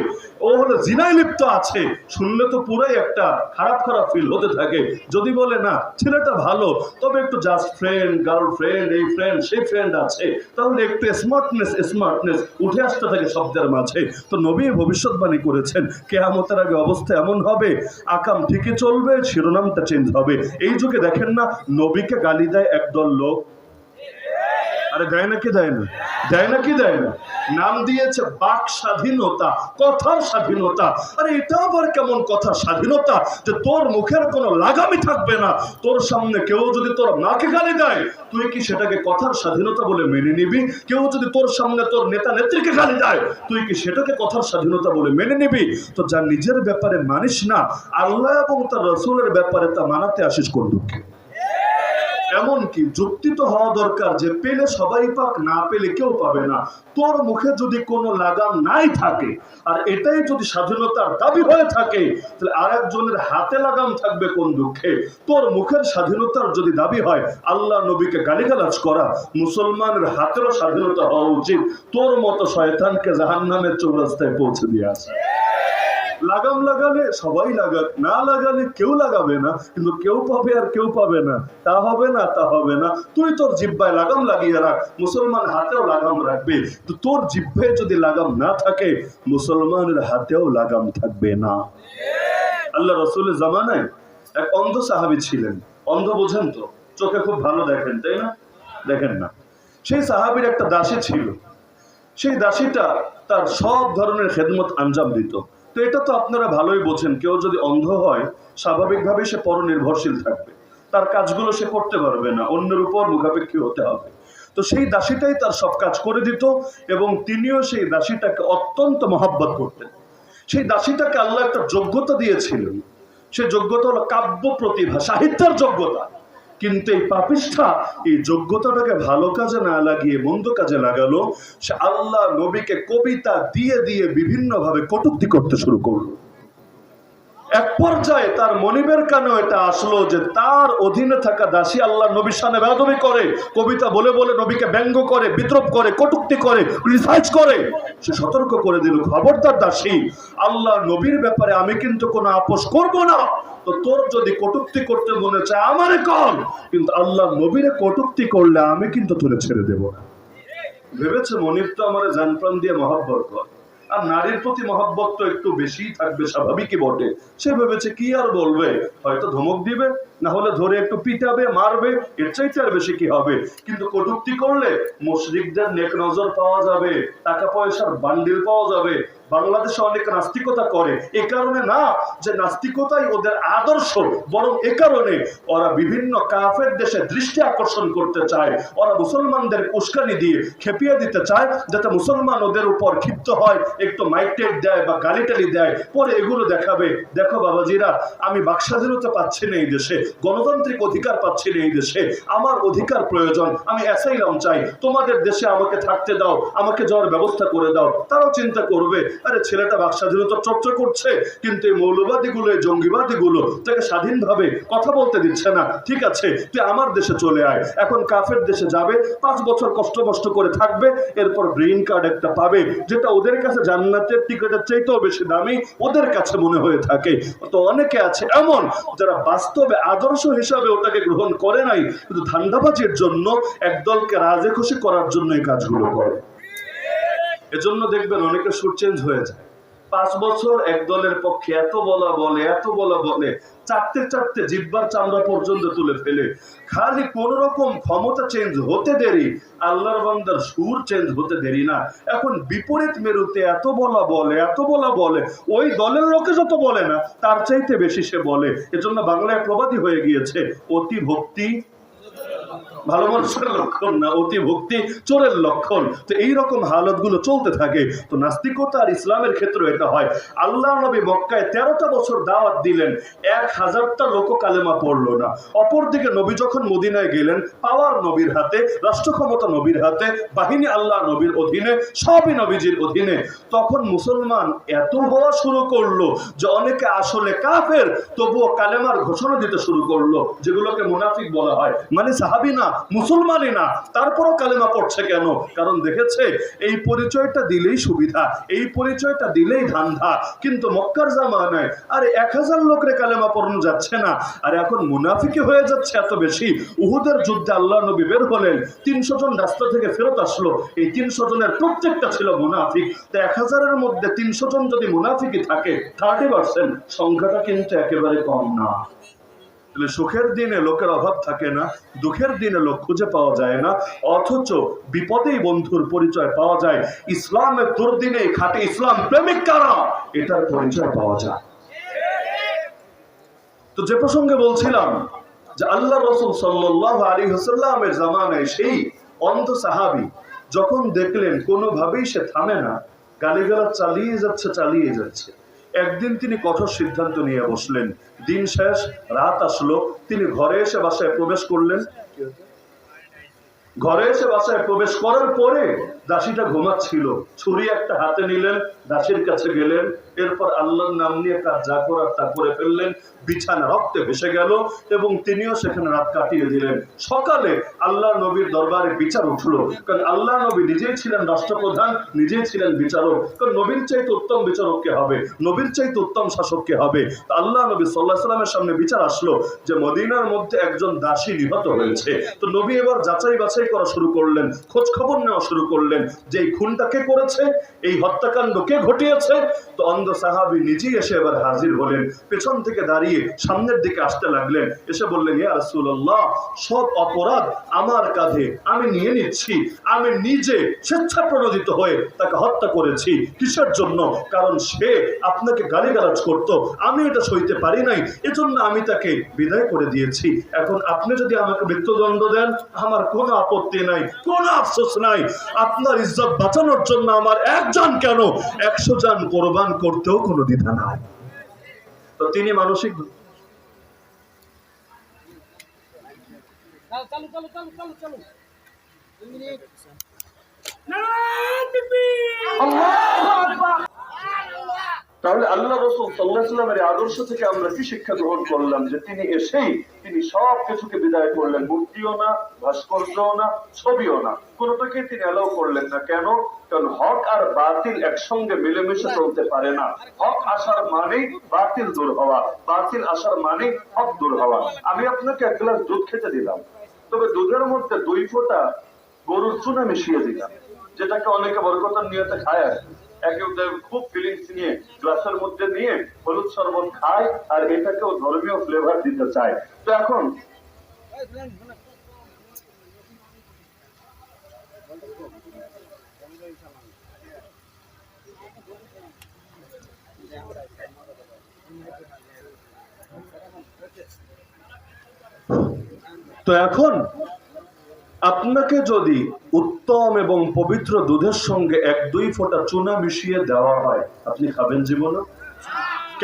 [SPEAKER 1] ও হলো জিনায় লিপ্ত আছে, শুনলে তো পুরাই একটা খারাপ খারাপ ফিল হতে থাকে। যদি বলে না ছেলেটা ভালো, তবে একটু জাস্ট ফ্রেন্ড, গার্লফ্রেন্ড, এই ফ্রেন্ড সেই ফ্রেন্ড আছে, তাহলে একটু স্মার্টনেস উঠে আসতে থাকে শব্দের মাঝে। তো নবী ভবিষ্যৎবাণী করেছেন কিয়ামতের আগে অবস্থা এমন হবে, আকাম ঠিকই চলবে, শিরোনামটা চেঞ্জ হবে। এই যুগে দেখেন না নবীকে গালি দেয় একদল লোক, আরে দেয় না কি দেয় না, দেয় না কি দেয় না, নাম দিয়েছে বাক স্বাধীনতা, কথার স্বাধীনতা। আরে এটা আবার কেমন কথার স্বাধীনতা যে তোর মুখের কোনো লাগামই থাকবে না, তোর সামনে কেউ যদি তোর মাকে গালি দেয় তুই কি সেটাকে কথার স্বাধীনতা বলে মেনে নিবি? কেউ যদি তোর সামনে তোর নেতা নেত্রীকে গালি দেয় তুই কি সেটাকে কথার স্বাধীনতা বলে মেনে নিবি? তো যা নিজের ব্যাপারে মানিস না, আল্লাহ এবং তার রাসূলের ব্যাপারে তা মানাতে আসিস কোন দুঃখে? এমনকি যুক্তি তো হওয়া দরকার যে পেলে সবাই পাক, না পেলে কেউ পাবে না। তোর মুখে যদি কোনো লাগাম নাই থাকে, আর এটাই যদি স্বাধীনতার দাবি হয়ে থাকে, তাহলে আরেকজনের হাতে লাগাম থাকবে কোন দুঃখে? তোর মুখের স্বাধীনতার যদি দাবি হয় আল্লাহ নবীকে গালিগালাজ করা, মুসলমানের হাতেরও স্বাধীনতা হওয়া উচিত। তোর মতো শয়তানকে জাহান্নামের চৌরাস্তায় পৌঁছে দিয়ে আসে। লাগাম লাগালে সবাই লাগাক, না লাগালে কেউ লাগাবে না, কিন্তু কেউ পাবে আর কেউ পাবে না, তা হবে না, তা হবে না। তুই তোর জিহ্বায় লাগাম লাগিয়ে রাখ, মুসলমান হাতেও লাগাম রাখবে। তো তোর জিহ্বায় যদি লাগাম না থাকে, মুসলমানের হাতেও লাগাম থাকবে না। আল্লাহ রাসূলের জামানায় এক অন্ধ সাহাবী ছিলেন। অন্ধ বোঝেন তো, চোখে খুব ভালো দেখেন, তাই না? দেখেন না। সেই সাহাবীর একটা দাসী ছিল, সেই দাসীটা তার সব ধরনের খেদমত আঞ্জাম দিত। তো এটা তো আপনারা ভালোই বোঝেন, কেউ যদি অন্ধ হয় স্বাভাবিকভাবেই সে পরনির্ভরশীল থাকবে, তার কাজগুলো সে করতে পারবে না, অন্যের উপর মুখাপেক্ষী হতে হবে। তো সেই দাসীটাই তার সব কাজ করে দিত, এবং তিনিও সেই দাসীটাকে অত্যন্ত মহব্বত করতেন। সেই দাসীটাকে আল্লাহ একটা যোগ্যতা দিয়েছিলেন, সে যোগ্যতা হলো কাব্য প্রতিভা, সাহিত্যের যোগ্যতা। কিন্তু এই পাপিষ্ঠা এই যোগ্যতাটাকে ভালো কাজে না লাগিয়ে মন্দ কাজে লাগালো। সে আল্লাহ নবীকে কবিতা দিয়ে দিয়ে বিভিন্ন ভাবে কটূক্তি করতে শুরু করলো। এক পর্যায়ে তার মনিবের কানে এটা আসলো যে তার অধীনে থাকা দাসী আল্লাহ নবীর সামনে বেয়াদবি করে, কবিতা বলে বলে নবীকে ব্যঙ্গ করে, বিদ্রুপ করে, কটূক্তি করে, রিসার্চ করে। সে সতর্ক করে দিল, খবরদার দাসী, আল্লাহ নবীর ব্যাপারে আমি কিন্তু কোনো আপোষ করব না। তো তোর যদি কটূক্তি করতে মনে চায় আমারে কর, কিন্তু আল্লাহ নবীরে কটূক্তি করলে আমি কিন্তু তোরে ছেড়ে দেব না। ভেবেছে মনিব তো আমার জান প্রাণ দিয়ে মহব্বত করে, আর নারীর প্রতি মহব্বত তো একটু বেশি থাকবে, স্বাভাবিকই বটে। সে ভেবেছে কি আর বলবে, হয়তো ধমক দিবে, না হলে ধরে একটু পিটাবে, মারবে, এর চাইতে আর বেশি কি হবে। কিন্তু কটূক্তি করলে মুশরিকদের নেক নজর পাওয়া যাবে, টাকা পয়সার বান্ডিল পাওয়া যাবে। বাংলাদেশে অনেক নাস্তিকতা করে, এ কারণে না যে নাস্তিকতাই ওদের আদর্শ, বরং এ কারণে ওরা বিভিন্ন কাফের দেশে দৃষ্টি আকর্ষণ করতে চায়। ওরা মুসলমানদের উস্কানি দিয়ে খেপিয়ে দিতে চায়, যাতে মুসলমান ওদের উপর ক্ষিপ্ত হয়, একটু মাইক টাইট দেয় বা গালি টালি দেয়, পরে এগুলো দেখাবে, দেখো বাবাজিরা আমি বাক স্বাধীনতা পাচ্ছি না এই দেশে, গণতান্ত্রিক অধিকার পাচ্ছি না এই দেশে, আমার অধিকার প্রয়োজন, আমি অ্যাসাইলাম চাই, তোমাদের দেশে আমাকে থাকতে দাও, আমাকে যাওয়ার ব্যবস্থা করে দাও। তারাও চিন্তা করবে, আরে ছেলেটা বাক স্বাধীনতার চর্চা করছে, কিন্তু এই মৌলবাদীগুলো, এই জঙ্গিবাদীগুলো তাকে স্বাধীনভাবে কথা বলতে দিচ্ছে না, ঠিক আছে তুই আমার দেশে চলে আয়। এখন কাফের দেশে যাবে, 5 বছর কষ্ট করে থাকবে, এরপর গ্রিন কার্ড একটা পাবে, যেটা ওদের কাছে জান্নাতের টিকিটের চাইতেও বেশি দামি ওদের কাছে মনে হয়ে থাকে। তো অনেকে আছে এমন যারা বাস্তবে আদর্শ হিসাবে ওটাকে গ্রহণ করে নাই, কিন্তু ধান্দাবাজির জন্য একদলকে রাজে খুশি করার জন্য এই কাজগুলো করে। এজন্য দেখবেন অনেকে সুর চেঞ্জ হয়ে যায়। 5 বছর এক দলের পক্ষে এত বলা বলে চারটে জিব্বার চামড়া পর্যন্ত তুলে ফেলে, খালি কোন রকম ক্ষমতা চেঞ্জ হতে দেরি, আল্লাহর বান্দার সুর চেঞ্জ হতে দেরি না। এখন বিপরীত মেরুতে এত বলা বলে ওই দলের লোকে যত বলে না তার চাইতে বেশি সে বলে। এজন্য বাংলায় প্রবাদী হয়ে গিয়েছে, অতি ভক্তি ভালো মানুষের লক্ষণ না, অতি ভক্তি চোরের লক্ষণ। তো এইরকম হালত গুলো চলতে থাকে। তো নাস্তিকতা আর ইসলামের ক্ষেত্রে এটা হয়। আল্লাহ নবী মক্কায় 13টা বছর দাওয়াত দিলেন, 1000টা লোক কালেমা পড়লো না। অপরদিকে নবী যখন মদিনায় গেলেন, পাওয়ার নবীর হাতে, রাষ্ট্র ক্ষমতা নবীর হাতে, বাহিনী আল্লাহ নবীর অধীনে, সবই নবীজির অধীনে, তখন মুসলমান এত হওয়া শুরু করলো যে অনেকে আসলে কাফের তবুও কালেমার ঘোষণা দিতে শুরু করলো, যেগুলোকে মুনাফিক বলা হয়, মানে সাহাবী না, মুসলমানই না, তারপরও কালেমা পড়ছে কেন? কারণ দেখেছে এই পরিচয়টা দিলেই সুবিধা, এই পরিচয়টা দিলেই ধান্দা। কিন্তু মক্কার জামানায় আরে 1000 লোকরে কালেমা পড়ানো যাচ্ছে না, আর এখন মুনাফিকি হয়ে যাচ্ছে এত বেশি। উহুদের যুদ্ধে আল্লাহ নবী বের হলেন, 300 জন রাস্তা থেকে ফেরত আসলো, এই 300 জনের প্রত্যেকটা ছিল মুনাফিক। তো 1000-এর মধ্যে 300 জন যদি মুনাফিকই থাকে, 30% সংখ্যাটা কিন্তু একেবারে কম না। সুখের দিনে লোকের অভাব থাকে না, দুঃখের দিনে লোক খুঁজে পাওয়া যায় না, অথচ বিপদেই বন্ধুর পরিচয় পাওয়া যায়। ইসলামের দুর্দিনে খাঁটি ইসলাম প্রেমিক কারা, এটার পরিচয় পাওয়া যায়। তো যে প্রসঙ্গে বলছিলাম যে আল্লাহ রাসূল সাল্লাল্লাহু আলাইহি ওয়াসাল্লামের জামানায় সেই অন্ধ সাহাবী যখন দেখলেন কোনোভাবেই সে থামে না, গালিগালাজ চালিয়ে যাচ্ছে, একদিন তিনি কঠোর সিদ্ধান্ত নিয়ে বসলেন। দিন শেষ, রাত আসলো, তিনি ঘরে এসে বাসায় প্রবেশ করলেন। ঘরে এসে বাসায় প্রবেশ করার পরে দাসীটা ঘুমাচ্ছিল, ছুরি একটা হাতে নিলেন, দাসীর কাছে গেলেন, এরপর আল্লাহর নাম নিয়ে তার যা করার তা করে ফেললেন। বিছানা রক্তে ভেসে গেল এবং তিনিও সেখানে রাত কাটিয়ে দিলেন। সকালে আল্লাহ নবীর দরবারে বিচার উঠলো, কারণ আল্লাহ নবী নিজেই ছিলেন রাষ্ট্রপ্রধান, নিজেই ছিলেন বিচারক। কারণ নবীর চাইতে উত্তম বিচারক কে হবে, নবীর চাইতে উত্তম শাসক কে হবে? আল্লাহ নবী সাল্লাল্লাহু আলাইহি ওয়াসাল্লামের সামনে বিচার আসলো যে মদিনার মধ্যে একজন দাসী নিহত হয়েছে। তো নবী এবার যাচাই বাছাই করা শুরু করলেন, খোঁজ খবর নেওয়া শুরু করলেন যে এই খুনটা কে করেছে, এই হত্যাকাণ্ড কে ঘটিয়েছে। তো অন্ধ সাহাবী নিজেই এসে এবার হাজির হলেন, পেছন থেকে দাঁড়িয়ে সামনের দিকে আসতে লাগলেন, এসে বললেন, ইয়া রাসূলুল্লাহ, সব অপরাধ আমার কাঁধে, আমি নিয়ে নিচ্ছি, আমি নিজে স্বেচ্ছাপ্রণোদিত হয়ে তাকে হত্যা করেছি। কিসের জন্য? কারণ সে আপনাকে গালিগালাজ করতো, আমি এটা সইতে পারি নাই, এজন্য আমি তাকে বিদায় করে দিয়েছি। এখন আপনি যদি আমাকে মৃত্যুদণ্ড দেন আমার কোনো আপত্তি নাই, কোনো আফসোস নাই। আপনার ইজ্জত বাঁচানোর জন্য আমার 1 জন কেন 100 জন কোরবান করতেও কোনো দ্বিধা নাই। তো তিনি মানসিক তাহলে আল্লাহ রাসূল সাল্লাল্লাহু আলাইহি ওয়াসাল্লামের আদর্শ থেকে আমরা কি শিক্ষা গ্রহণ করলাম? যে তিনি এসেই তিনি সব কিছুকে বিদায় করলেন, মূর্তিও না, ভাস্কর্যও না, ছবিও না, কোনোটাকে তিনি অ্যালাউ করলেন না। কেন? কারণ হক আর বাতিল একসঙ্গে মিলেমিশে চলতে পারে না। হক আসার মানে বাতিল দূর হওয়া, বাতিল আসার মানে হক দূর হওয়া। আমি আপনাকে 1 গ্লাস দুধ খেতে দিলাম, তবে দুধের মধ্যে 2 ফোঁটা গরুর চুনা মিশিয়ে দিলাম, যেটাকে অনেকে বরকতের নিয়তে খায়। খুব ফিলিংস নিয়ে গ্লাসের মধ্যে নিয়ে হলুদ শরবত খায়, আর এটাকেও ধর্মীয় ফ্লেভার দিতে চায়। তো এখন আপনাকে যদি উত্তম এবং পবিত্র দুধের সঙ্গে 1-2 ফোঁটা চুনা মিশিয়ে দেওয়া হয়, আপনি খাবেন জীবনে?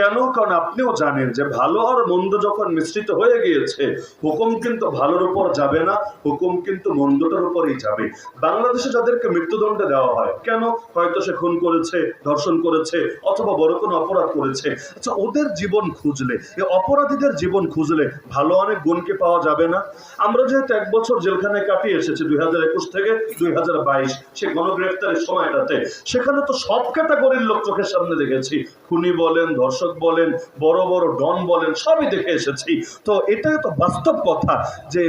[SPEAKER 1] কেন? কারণ আপনিও জানেন যে ভালো আর মন্দ যখন মিশ্রিত হয়ে গিয়েছে, হুকুম কিন্তু ভালোর উপর যাবে না, হুকুম কিন্তু মন্দটার উপরেই যাবে। বাংলাদেশে যাদেরকে মৃত্যুদণ্ডে দেওয়া হয়, কেন? হয়তো সে খুন করেছে, ধর্ষণ করেছে, অথবা বড় কোনো অপরাধ করেছে। আচ্ছা, ওদের জীবন খুঁজলে, এই অপরাধীদের জীবন খুঁজলে ভালো অনেক গুণকে পাওয়া যাবে না? আমরা যেহেতু 1 বছর জেলখানায় কাটিয়ে এসেছি 2021 থেকে 2022, সে গণগ্রেফতারের সময়টাতে, সেখানে তো সব ক্যাটাগরির লোক চোখের সামনে দেখেছি। খুনি বলেন, ধর্ষক বলেন, বড় বড় ডন বলেন, সবই দেখে এসেছি। তো এটাই তো বাস্তব কথা যে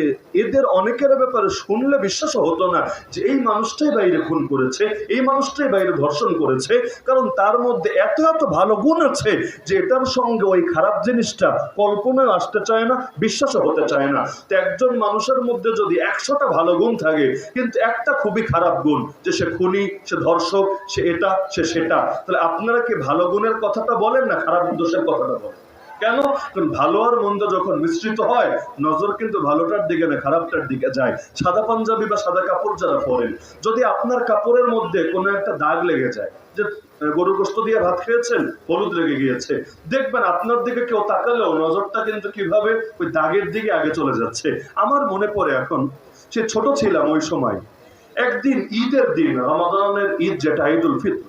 [SPEAKER 1] এদের অনেকের ব্যাপারে শুনলে বিশ্বাস হতো না যে এই মানুষটাই বাইরে খুন করেছে, এই মানুষটাই বাইরে ধর্ষণ করেছে, কারণ তার মধ্যে এত এত ভালো গুণ আছে যে এটার সঙ্গে ওই খারাপ জিনিসটা কল্পনায় আসতে চায় না, বিশ্বাসও হতে চায় না। তো একজন মানুষের মধ্যে যদি 100টা ভালো গুণ থাকে, কিন্তু একটা খুবই খারাপ গুণ, যে সে খুনি, সে ধর্ষক, সে এটা, সে সেটা, তাহলে আপনারা কি ভালো গুণের কথাটা বলেন না খারাপ দোষের কথাটা বলেন? কেন? কারণ ভালো আর মন্দ যখন মিশ্রিত হয়, নজর কিন্তু ভালোটার দিকে না, খারাপটার দিকে যায়। সাদা পাঞ্জাবি বা সাদা কাপড় যারা পরেন, যদি আপনার কাপড়ের মধ্যে কোনো একটা দাগ লেগে যায়, যে গরু গোশত দিয়ে ভাত খেয়েছেন, হলুদ লেগে গিয়েছে, দেখবেন আপনার দিকে কেউ তাকালেও নজরটা কিন্তু কিভাবে ওই দাগের দিকে আগে চলে যাচ্ছে। আমার মনে পড়ে, এখন সে ছোট ছিলাম ওই সময়, একদিন ঈদের দিন, রমাদানের ঈদ, যেটা ঈদুল ফিত্র,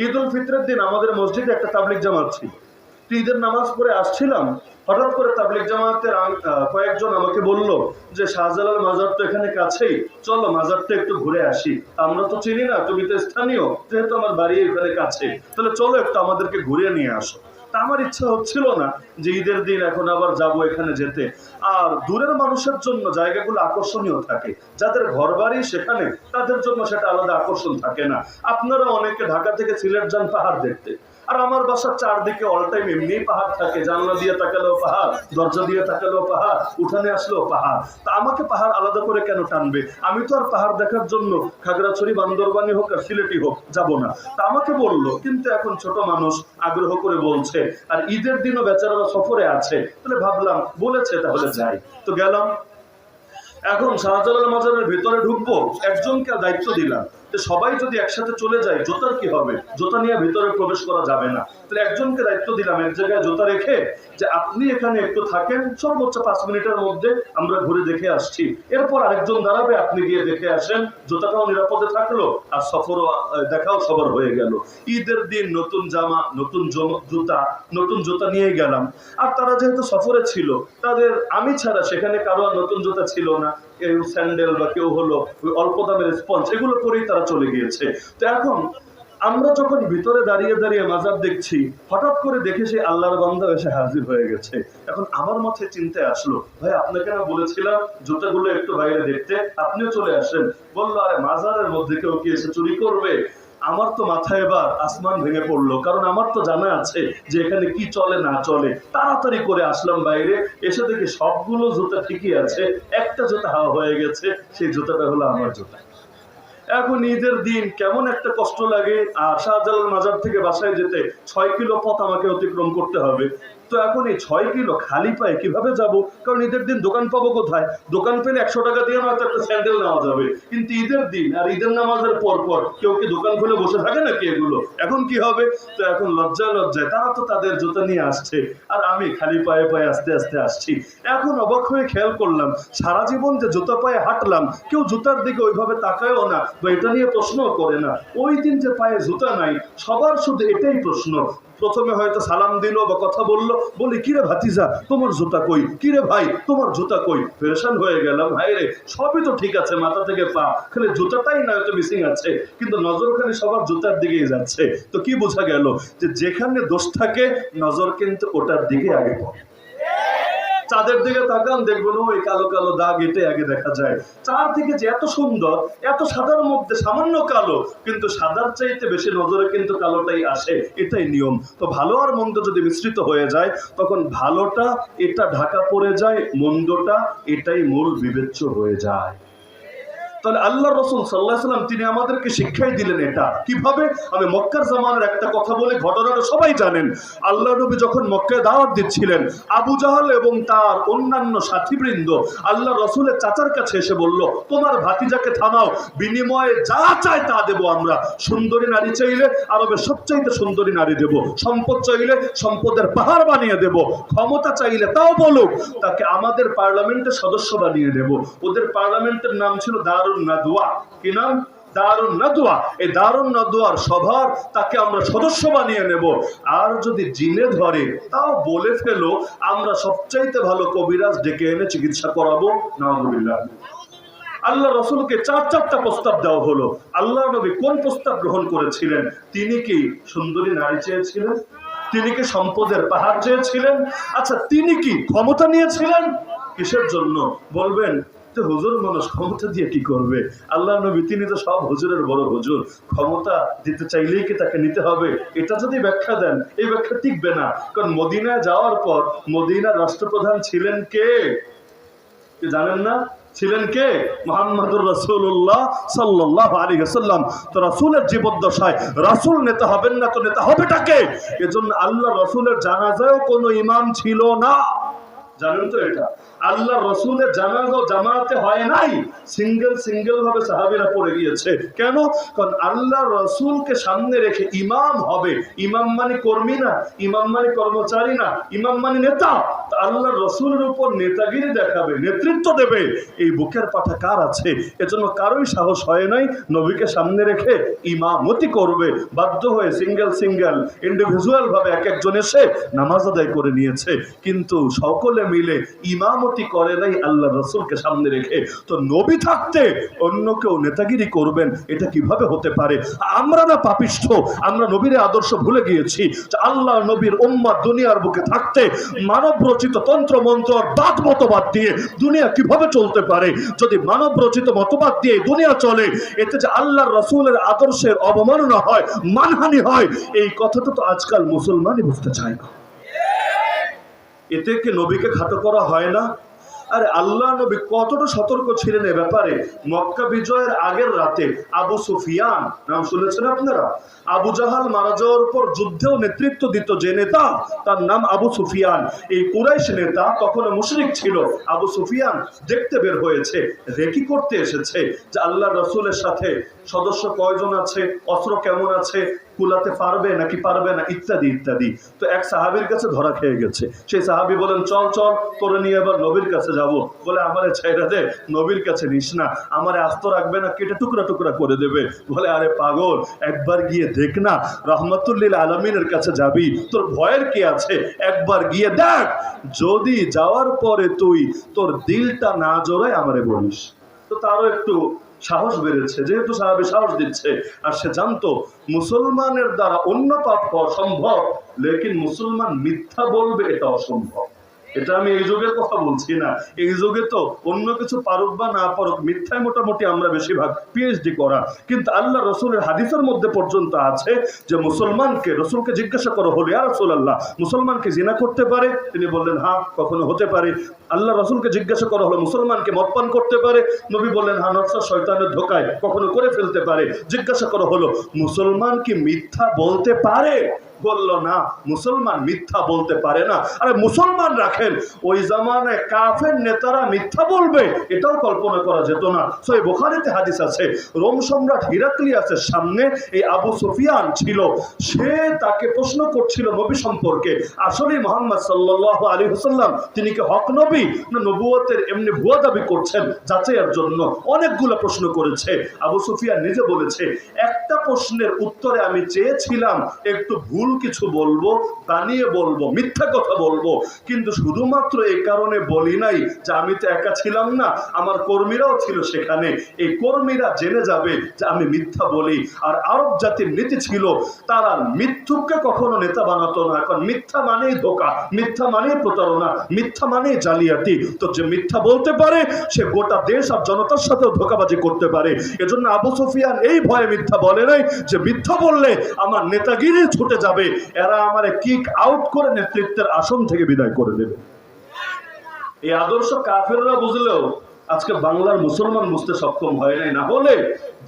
[SPEAKER 1] ঈদুল ফিত্রের দিন আমাদের মসজিদে একটা তাবলিগ জামাত ছিল। ঈদের নামাজ পড়ে আসছিলাম, হঠাৎ করে তাবলিগ জামাতের কয়েকজন আমাকে বলল যে শাহজালাল মাজার তো এখানে কাছেই, চলো মাজারটা একটু ঘুরে আসি। আমরা তো চিনি না, তুমি তো স্থানীয়, যেহেতু আমার বাড়ি এখানে কাছে, তাহলে চলো একটু আমাদেরকে ঘুরে নিয়ে আসো। তা আমার ইচ্ছা হচ্ছিল না যে ঈদের দিন এখন আবার যাব এখানে যেতে। আর দূরের মানুষের জন্য জায়গাগুলো আকর্ষণীয় থাকে, যাদের ঘর বাড়ি সেখানে, তাদের জন্য সেটা আলাদা আকর্ষণ থাকে না। আপনারা অনেকে ঢাকা থেকে সিলেট যান পাহাড় দেখতে, আর আমার বাসার চারদিকে অল টাইম এমনি পাহাড় থাকে, জানলা দিয়ে তাকালেও পাহাড়, দরজা দিয়ে তাকালেও পাহাড়, উঠানে আসলেও পাহাড়। তা আমাকে পাহাড় আলাদা করে কেন টানবে? আমি তো আর পাহাড় দেখার জন্য খাগড়াছড়ি, বান্দরবানি হোক আর সিলেটি হোক যাব না। তা আমাকে বললো, কিন্তু এখন ছোট মানুষ আগ্রহ করে বলছে, আর ঈদের দিনও বেচারারা সফরে আছে, তাহলে ভাবলাম বলেছে তাহলে যাই। তো গেলাম। এখন শাহজালাল মাজারের ভেতরে ঢুকবো, একজনকে দায়িত্ব দিলাম যে সবাই যদি একসাথে চলে যায় জুতার কি হবে, জুতা নিয়ে ভেতরে প্রবেশ করা যাবে না। তাহলে একজনকে দায়িত্ব দিলাম এক জায়গায় জুতা রেখে, যে আপনি এখানে একটু থাকেন, সর্বোচ্চ 5 মিনিটের মধ্যে আমরা ঘুরে দেখে আসছি। এরপর আরেকজন দাঁড়াবে, আপনি গিয়ে দেখে আসেন, জুতাটাও নিরাপদে থাকলো আর সফরও দেখাও সবার হয়ে গেল। ঈদের দিন নতুন জামা, নতুন জুতা, নতুন জুতা নিয়ে গেলাম। আর তারা যেহেতু সফরে ছিল, তাদের আমি ছাড়া সেখানে কারো আর নতুন জুতা ছিল না, কেউ স্যান্ডেল বা কেউ হলো ওই অল্প দামের স্পঞ্জ, এগুলো পরেই তারা চলে গিয়েছে। তো এখন আমরা যখন ভিতরে দাঁড়িয়ে দাঁড়িয়ে মাজার দেখছি, হঠাৎ করে দেখে সেই আল্লাহর বান্দা এসে হাজির হয়ে গেছে। এখন আমার মাথায় চিন্তায় আসলো, ভাই আপনাকে না বলেছিলাম জুতাগুলো একটু বাইরে দেখতে, আপনিও চলে আসেন। বললো, আরে মাজারের মধ্যে কেউ কি এসে চুরি করবে? আমার তো মাথায় এবার আসমান ভেঙে পড়লো, কারণ আমার তো জানা আছে যে এখানে কি চলে না চলে। তাড়াতাড়ি করে আসলাম বাইরে, এসে দেখি সবগুলো জুতা ঠিকই আছে, একটা জুতা হাওয়া হয়ে গেছে, সেই জুতাটা হলো আমার জুতা। এখন ঈদের দিন কেমন একটা কষ্ট লাগে। আর শাহজালাল মাজার থেকে বাসায় যেতে 6 কিলো পথ আমাকে অতিক্রম করতে হবে। তো এখন এই 6 কিলো খালি পায়ে কিভাবে যাব? কারণ ঈদের দিন দোকান পাবো কোথায়? দোকান পেলে 100 টাকা দিয়ে হয়তো একটা স্যান্ডেল নেওয়া যাবে, কিন্তু ঈদের দিন আর ঈদের নামাজের পর পর কেউ কি দোকান খুলে বসে থাকে নাকি এগুলো? এখন কি হবে? তো এখন লজ্জায় লজ্জায় তারা তো তাদের জুতা নিয়ে আসছে, আর আমি খালি পায়ে পায়ে আস্তে আস্তে আসছি। এখন অবাক হয়ে খেয়াল করলাম, সারা জীবন যে জুতা পায়ে হাঁটলাম, কেউ জুতার দিকে ওইভাবে তাকায়ও না বা এটা নিয়ে প্রশ্নও করে না। ওই দিন যে পায়ে জুতা নাই, সবার শুধু এটাই প্রশ্ন। প্রথমে হয়তো সালাম দিল বা কথা বললো, বলি কিরে ভাতিজা তোমার জুতা কই, কিরে ভাই তোমার জুতা কই? পেরেশান হয়ে গেলাম, ভাই রে সবই তো ঠিক আছে মাথা থেকে পা, খালি জুতাটাই না হয়তো মিসিং আছে, কিন্তু নজর খালি সবার জুতার দিকেই যাচ্ছে। তো কি বোঝা গেল? যে যেখানে দোষ থাকে নজর কিন্তু ওটার দিকে আগে পড়ে। চাঁদের দিকে তাকান, দেখবেন ওই কালো কালো দাগ, এটে আগে দেখা যায়। চার দিকে যে এত সুন্দর, এত সাদার মধ্যে সামান্য কালো, কিন্তু সাদার চাইতে বেশি নজরে কিন্তু কালোটাই আসে, এটাই নিয়ম। তো ভালো আর মন্দ যদি মিশ্রিত হয়ে যায়, তখন ভালোটা এটা ঢাকা পড়ে যায়, মন্দটা এটাই মূল বিবেচ্য হয়ে যায়। তাহলে আল্লাহ রাসূল সাল্লাল্লাহু আলাইহি ওয়াসাল্লাম তিনি আমাদেরকে শিক্ষাই দিলেন এটা কিভাবে। আমি মক্কার জামানার একটা কথা বলে, ঘটনাটা সবাই জানেন। আল্লাহ নবী যখন মক্কায় দাওয়াত দিচ্ছিলেন, আবু জাহল এবং তার অন্যান্য সাথীবৃন্দ আল্লাহ রাসূলের চাচার কাছে এসে বলল, তোমার ভাতিজাকে থামাও, বিনিময়ে যা চায় তা দেবো আমরা। সুন্দরী নারী চাইলে আরবের সবচাইতে সুন্দরী নারী দেব, সম্পদ চাইলে সম্পদের পাহাড় বানিয়ে দেব, ক্ষমতা চাইলে তাও বলুক, তাকে আমাদের পার্লামেন্টের সদস্য বানিয়ে দেব। ওদের পার্লামেন্টের নাম ছিল দারুন নাদওয়া। কি নাম? দারুন নাদওয়া। এই দারুন নাদওয়ার সভার তাকে আমরা সদস্য বানিয়ে নেব। আর যদি জিনে ধরে তাও বলে ফেলো, আমরা সবচাইতে ভালো কবিরাজ ডেকে এনে চিকিৎসা করাবো। নাউযুবিল্লাহ। আল্লাহ রাসূলকে চারটা প্রস্তাব দেওয়া হলো। আল্লাহ নবী কোন প্রস্তাব গ্রহণ করেছিলেন? তিনি কি সুন্দরী নারী চেয়েছিলেন? তিনি কি সম্পদের পাহাড় চেয়েছিলেন? আচ্ছা, তিনি কি ক্ষমতা নিয়েছিলেন? কিসের জন্য বলবেন? হুজুর মানুষ ক্ষমতা দিয়ে কি করবে? আল্লাহ নবী তিনি তো সব হুজুরের বড় হুজুর, ক্ষমতা দিতে চাইলেই কি তাকে নিতে হবে? এটা যদি ব্যাখ্যা দেন, এই ব্যাখ্যা টিকবে না। কারণ মদিনায় যাওয়ার পর মদিনার রাষ্ট্রপ্রধান ছিলেন কে? জানেন না? ছিলেন কে? মুহাম্মদুর রাসূলুল্লাহ সাল্লাল্লাহু আলাইহি ওয়াসাল্লাম। তো রাসূলের জীবদ্দশায় রাসূল নেতা হবেন না তো নেতা হবেটা কে? এজন্য আল্লাহ রাসূলের জানাজায়ও কোনো ইমাম ছিল না। জানেন তো এটা? আল্লাহ রাসূলের জানাজা জামাতে হয় নাই, সিঙ্গেল ভাবে সাহাবীরা পড়ে গিয়েছে। কেন? কারণ আল্লাহ রাসূলকে সামনে রেখে ইমাম হবে। ইমাম মানে কর্মী না, ইমাম মানে কর্মচারী না, ইমাম মানে নেতা। আল্লাহ রাসূলের উপর নেতাগিরি দেখাবে, নেতৃত্ব দেবে, এই বুকের পাঠা কার আছে? এজন্য কারোই সাহস হয় নাই নবীকে সামনে রেখে ইমামতি করবে। বাধ্য হয়ে সিঙ্গেল ইন্ডিভিজুয়াল ভাবে এক একজন এসে নামাজ আদায় করে নিয়েছে, কিন্তু সকলে মিলে ইমামতি করে নাই আল্লাহ রাসূলকে সামনে রেখে। তো নবী থাকতে অন্য কেউ নেতাগিরি করবেন, এটা কিভাবে হতে পারে? আমরা না পাপিষ্ঠ, আমরা নবীর আদর্শ ভুলে গিয়েছি। আল্লাহ নবীর উম্মত দুনিয়ার বুকে থাকতে মানব রচিত তন্ত্র মন্ত্র বাদ মতবাদ দিয়ে দুনিয়া কিভাবে চলতে পারে? যদি মানব রচিত মতবাদ দিয়ে দুনিয়া চলে, এতে যে আল্লাহর রাসূলের আদর্শের অবমাননা হয়, মানহানি হয়, এই কথাটা তো আজকাল মুসলমানই বুঝতে চায় না। এতে কি নবীকে খাটো করা হয় না? আরে আল্লাহ নবী কতটা সতর্ক ছিলেন এ ব্যাপারে। মক্কা বিজয়ের আগের রাতে আবু সুফিয়ান, নাম শুনেছেন আপনারা? আবু জাহাল মারা যাওয়ার পর যুদ্ধেও নেতৃত্ব দিত যে নেতা, তার নাম আবু সুফিয়ান। এই কুরাইশ নেতা তখন মুশরিক ছিল। আবু সুফিয়ান দেখতে বের হয়েছে, রেকি করতে এসেছে যে আল্লাহ রাসূলের সাথে সদস্য কয়জন আছে, অস্ত্র কেমন আছে, কুলাতে পারবে নাকি পারবে না, ইত্যাদি ইত্যাদি। তো এক সাহাবীর কাছে ধরা খেয়ে গেছে। সেই সাহাবী বলেন, চল তোরে নিয়ে এবার নবীর কাছে যাব। বলে, আমারে ছেড়ে দে, নবীর কাছে নিস না, আমারে আস্ত রাখবে না, কেটে টুকরা করে দেবে। বলে, আরে পাগল, একবার গিয়ে দেখ না, রহমাতুল লিল আলামিনের কাছে যাবি, তোর ভয়ের কি আছে? একবার গিয়ে দেখ, যদি যাওয়ার পরে তুই তোর দিলটা না জোড়ায় আমারে বলিস। তো তারও একটু সাহস বেড়েছে, যেহেতু সাহাবী সাহস দিচ্ছে। আর সে জানতো মুসলমানের দ্বারা অন্য পাপ হওয়া সম্ভব, লেকিন মুসলমান মিথ্যা বলবে এটা অসম্ভব। এটা আমি এই যুগের কথা বলছি না, এই যুগে তো অন্য কিছু পারুক বা না পারুক, মিথ্যায় মোটামুটি আমরা বেশিরভাগ পিএইচডি করা। কিন্তু আল্লাহ রসুলের হাদিসের মধ্যে পর্যন্ত আছে যে মুসলমানকে, রসুলকে জিজ্ঞাসা করো হলো, ইয়া রাসূলুল্লাহ, মুসলমানকে জিনা করতে পারে? তিনি বললেন, হ্যাঁ, কখনো হতে পারে। আল্লাহ রসুলকে জিজ্ঞাসা করা হলো, মুসলমানকে মদ পান করতে পারে? নবী বললেন, হ্যাঁ, নফস শয়তানের ধোকায় কখনো করে ফেলতে পারে। জিজ্ঞাসা করা হলো, মুসলমান কি মিথ্যা বলতে পারে? বলল, না, মুসলমান মিথ্যা বলতে পারে না। আরে মুসলমান রাখেন, ওই জামানায় কাফের নেতারা মিথ্যা বলবে এটাও কল্পনা করা যেত না। সহিহ বুখারীতে হাদিস আছে, রোম সম্রাট হিরাক্লিয়াসের সামনে এই আবু সুফিয়ান ছিল। সে তাকে প্রশ্ন করছিল নবী সম্পর্কে, আসলে মুহাম্মদ সাল্লাল্লাহু আলাইহি ওয়াসাল্লাম তিনি কি হক নবী না নবুয়তের এমনি ভুয়া দাবি করছেন, যাচাইয়ের জন্য অনেকগুলো প্রশ্ন করেছে। আবু সুফিয়ান নিজে বলেছে, একটা প্রশ্নের উত্তরে আমি চেয়েছিলাম একটু ভুল কিছু বলবো, বানিয়ে বলবো, মিথ্যা কথা বলবো, কিন্তু শুধুমাত্র এই কারণে বলি নাই যে আমি তো একা ছিলাম না, আমার কর্মীরাও ছিল সেখানে, এই কর্মীরা জেনে যাবে যে আমি মিথ্যা বলি। আর আরব জাতির নীতি ছিল, তারা মিথ্যুককে কখনো নেতা বানাতো না, কারণ মিথ্যা মানেই ধোঁকা, মিথ্যা মানেই প্রতারণা, মিথ্যা মানেই জালিয়াতি। তো যে মিথ্যা বলতে পারে সে গোটা দেশ আর জনতার সাথেও ধোঁকাবাজি করতে পারে। এজন্য আবু সুফিয়ান এই ভয়ে মিথ্যা বলে নাই যে মিথ্যা বললে আমার নেতাগিরি ছুটে যাবে, এরা আমারে কিক আউট করে নেতৃত্বের আসন থেকে বিদায় করে দেবে। এই আদর্শ কাফেররা বুঝলেও আজকে বাংলার মুসলমান বুঝতে সক্ষম হয় নাই। না হলে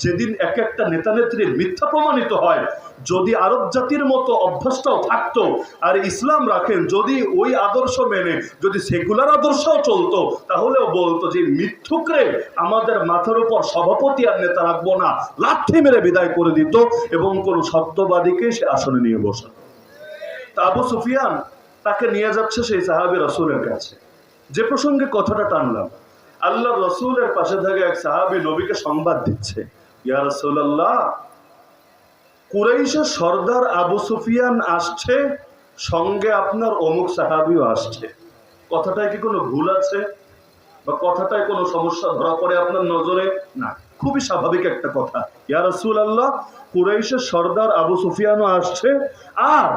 [SPEAKER 1] যেদিন এক একটা নেতা নেত্রীর মিথ্যা প্রমাণিত হয়, যদি আরব জাতির মতো অভ্যাসটাও থাকতো আর ইসলাম রাখেন, যদি ওই আদর্শ মেনে যদি সেকুলার আদর্শও চলতো, তাহলেও বলতো যে মিথ্যুকরে আমাদের মাথার উপর সভাপতি আর নেতা রাখবো না, লাথি মেরে বিদায় করে দিত এবং কোন সত্যবাদীকে সে আসনে নিয়ে বসা। তা আবু সুফিয়ান তাকে নিয়ে যাচ্ছে সেই সাহাবী রাসূলের কাছে। যে প্রসঙ্গে কথাটা টানলাম, আল্লাহ রসুলের পাশে থেকে এক সাহাবী নবীকে সংবাদ দিচ্ছে, ইয়া রাসূলুল্লাহ, কুরাইশের সর্দার আবু সুফিয়ান আসছে, সঙ্গে আপনার অমুক সাহাবীও আসছে। কথাটায় কি কোনো ভুল আছে বা কথাটায় কোনো সমস্যা ধরা পড়ে আপনার নজরে? না, খুবই স্বাভাবিক একটা কথা। ইয়া রাসূলুল্লাহ, কুরাইশের সর্দার আবু সুফিয়ানও আসছে আর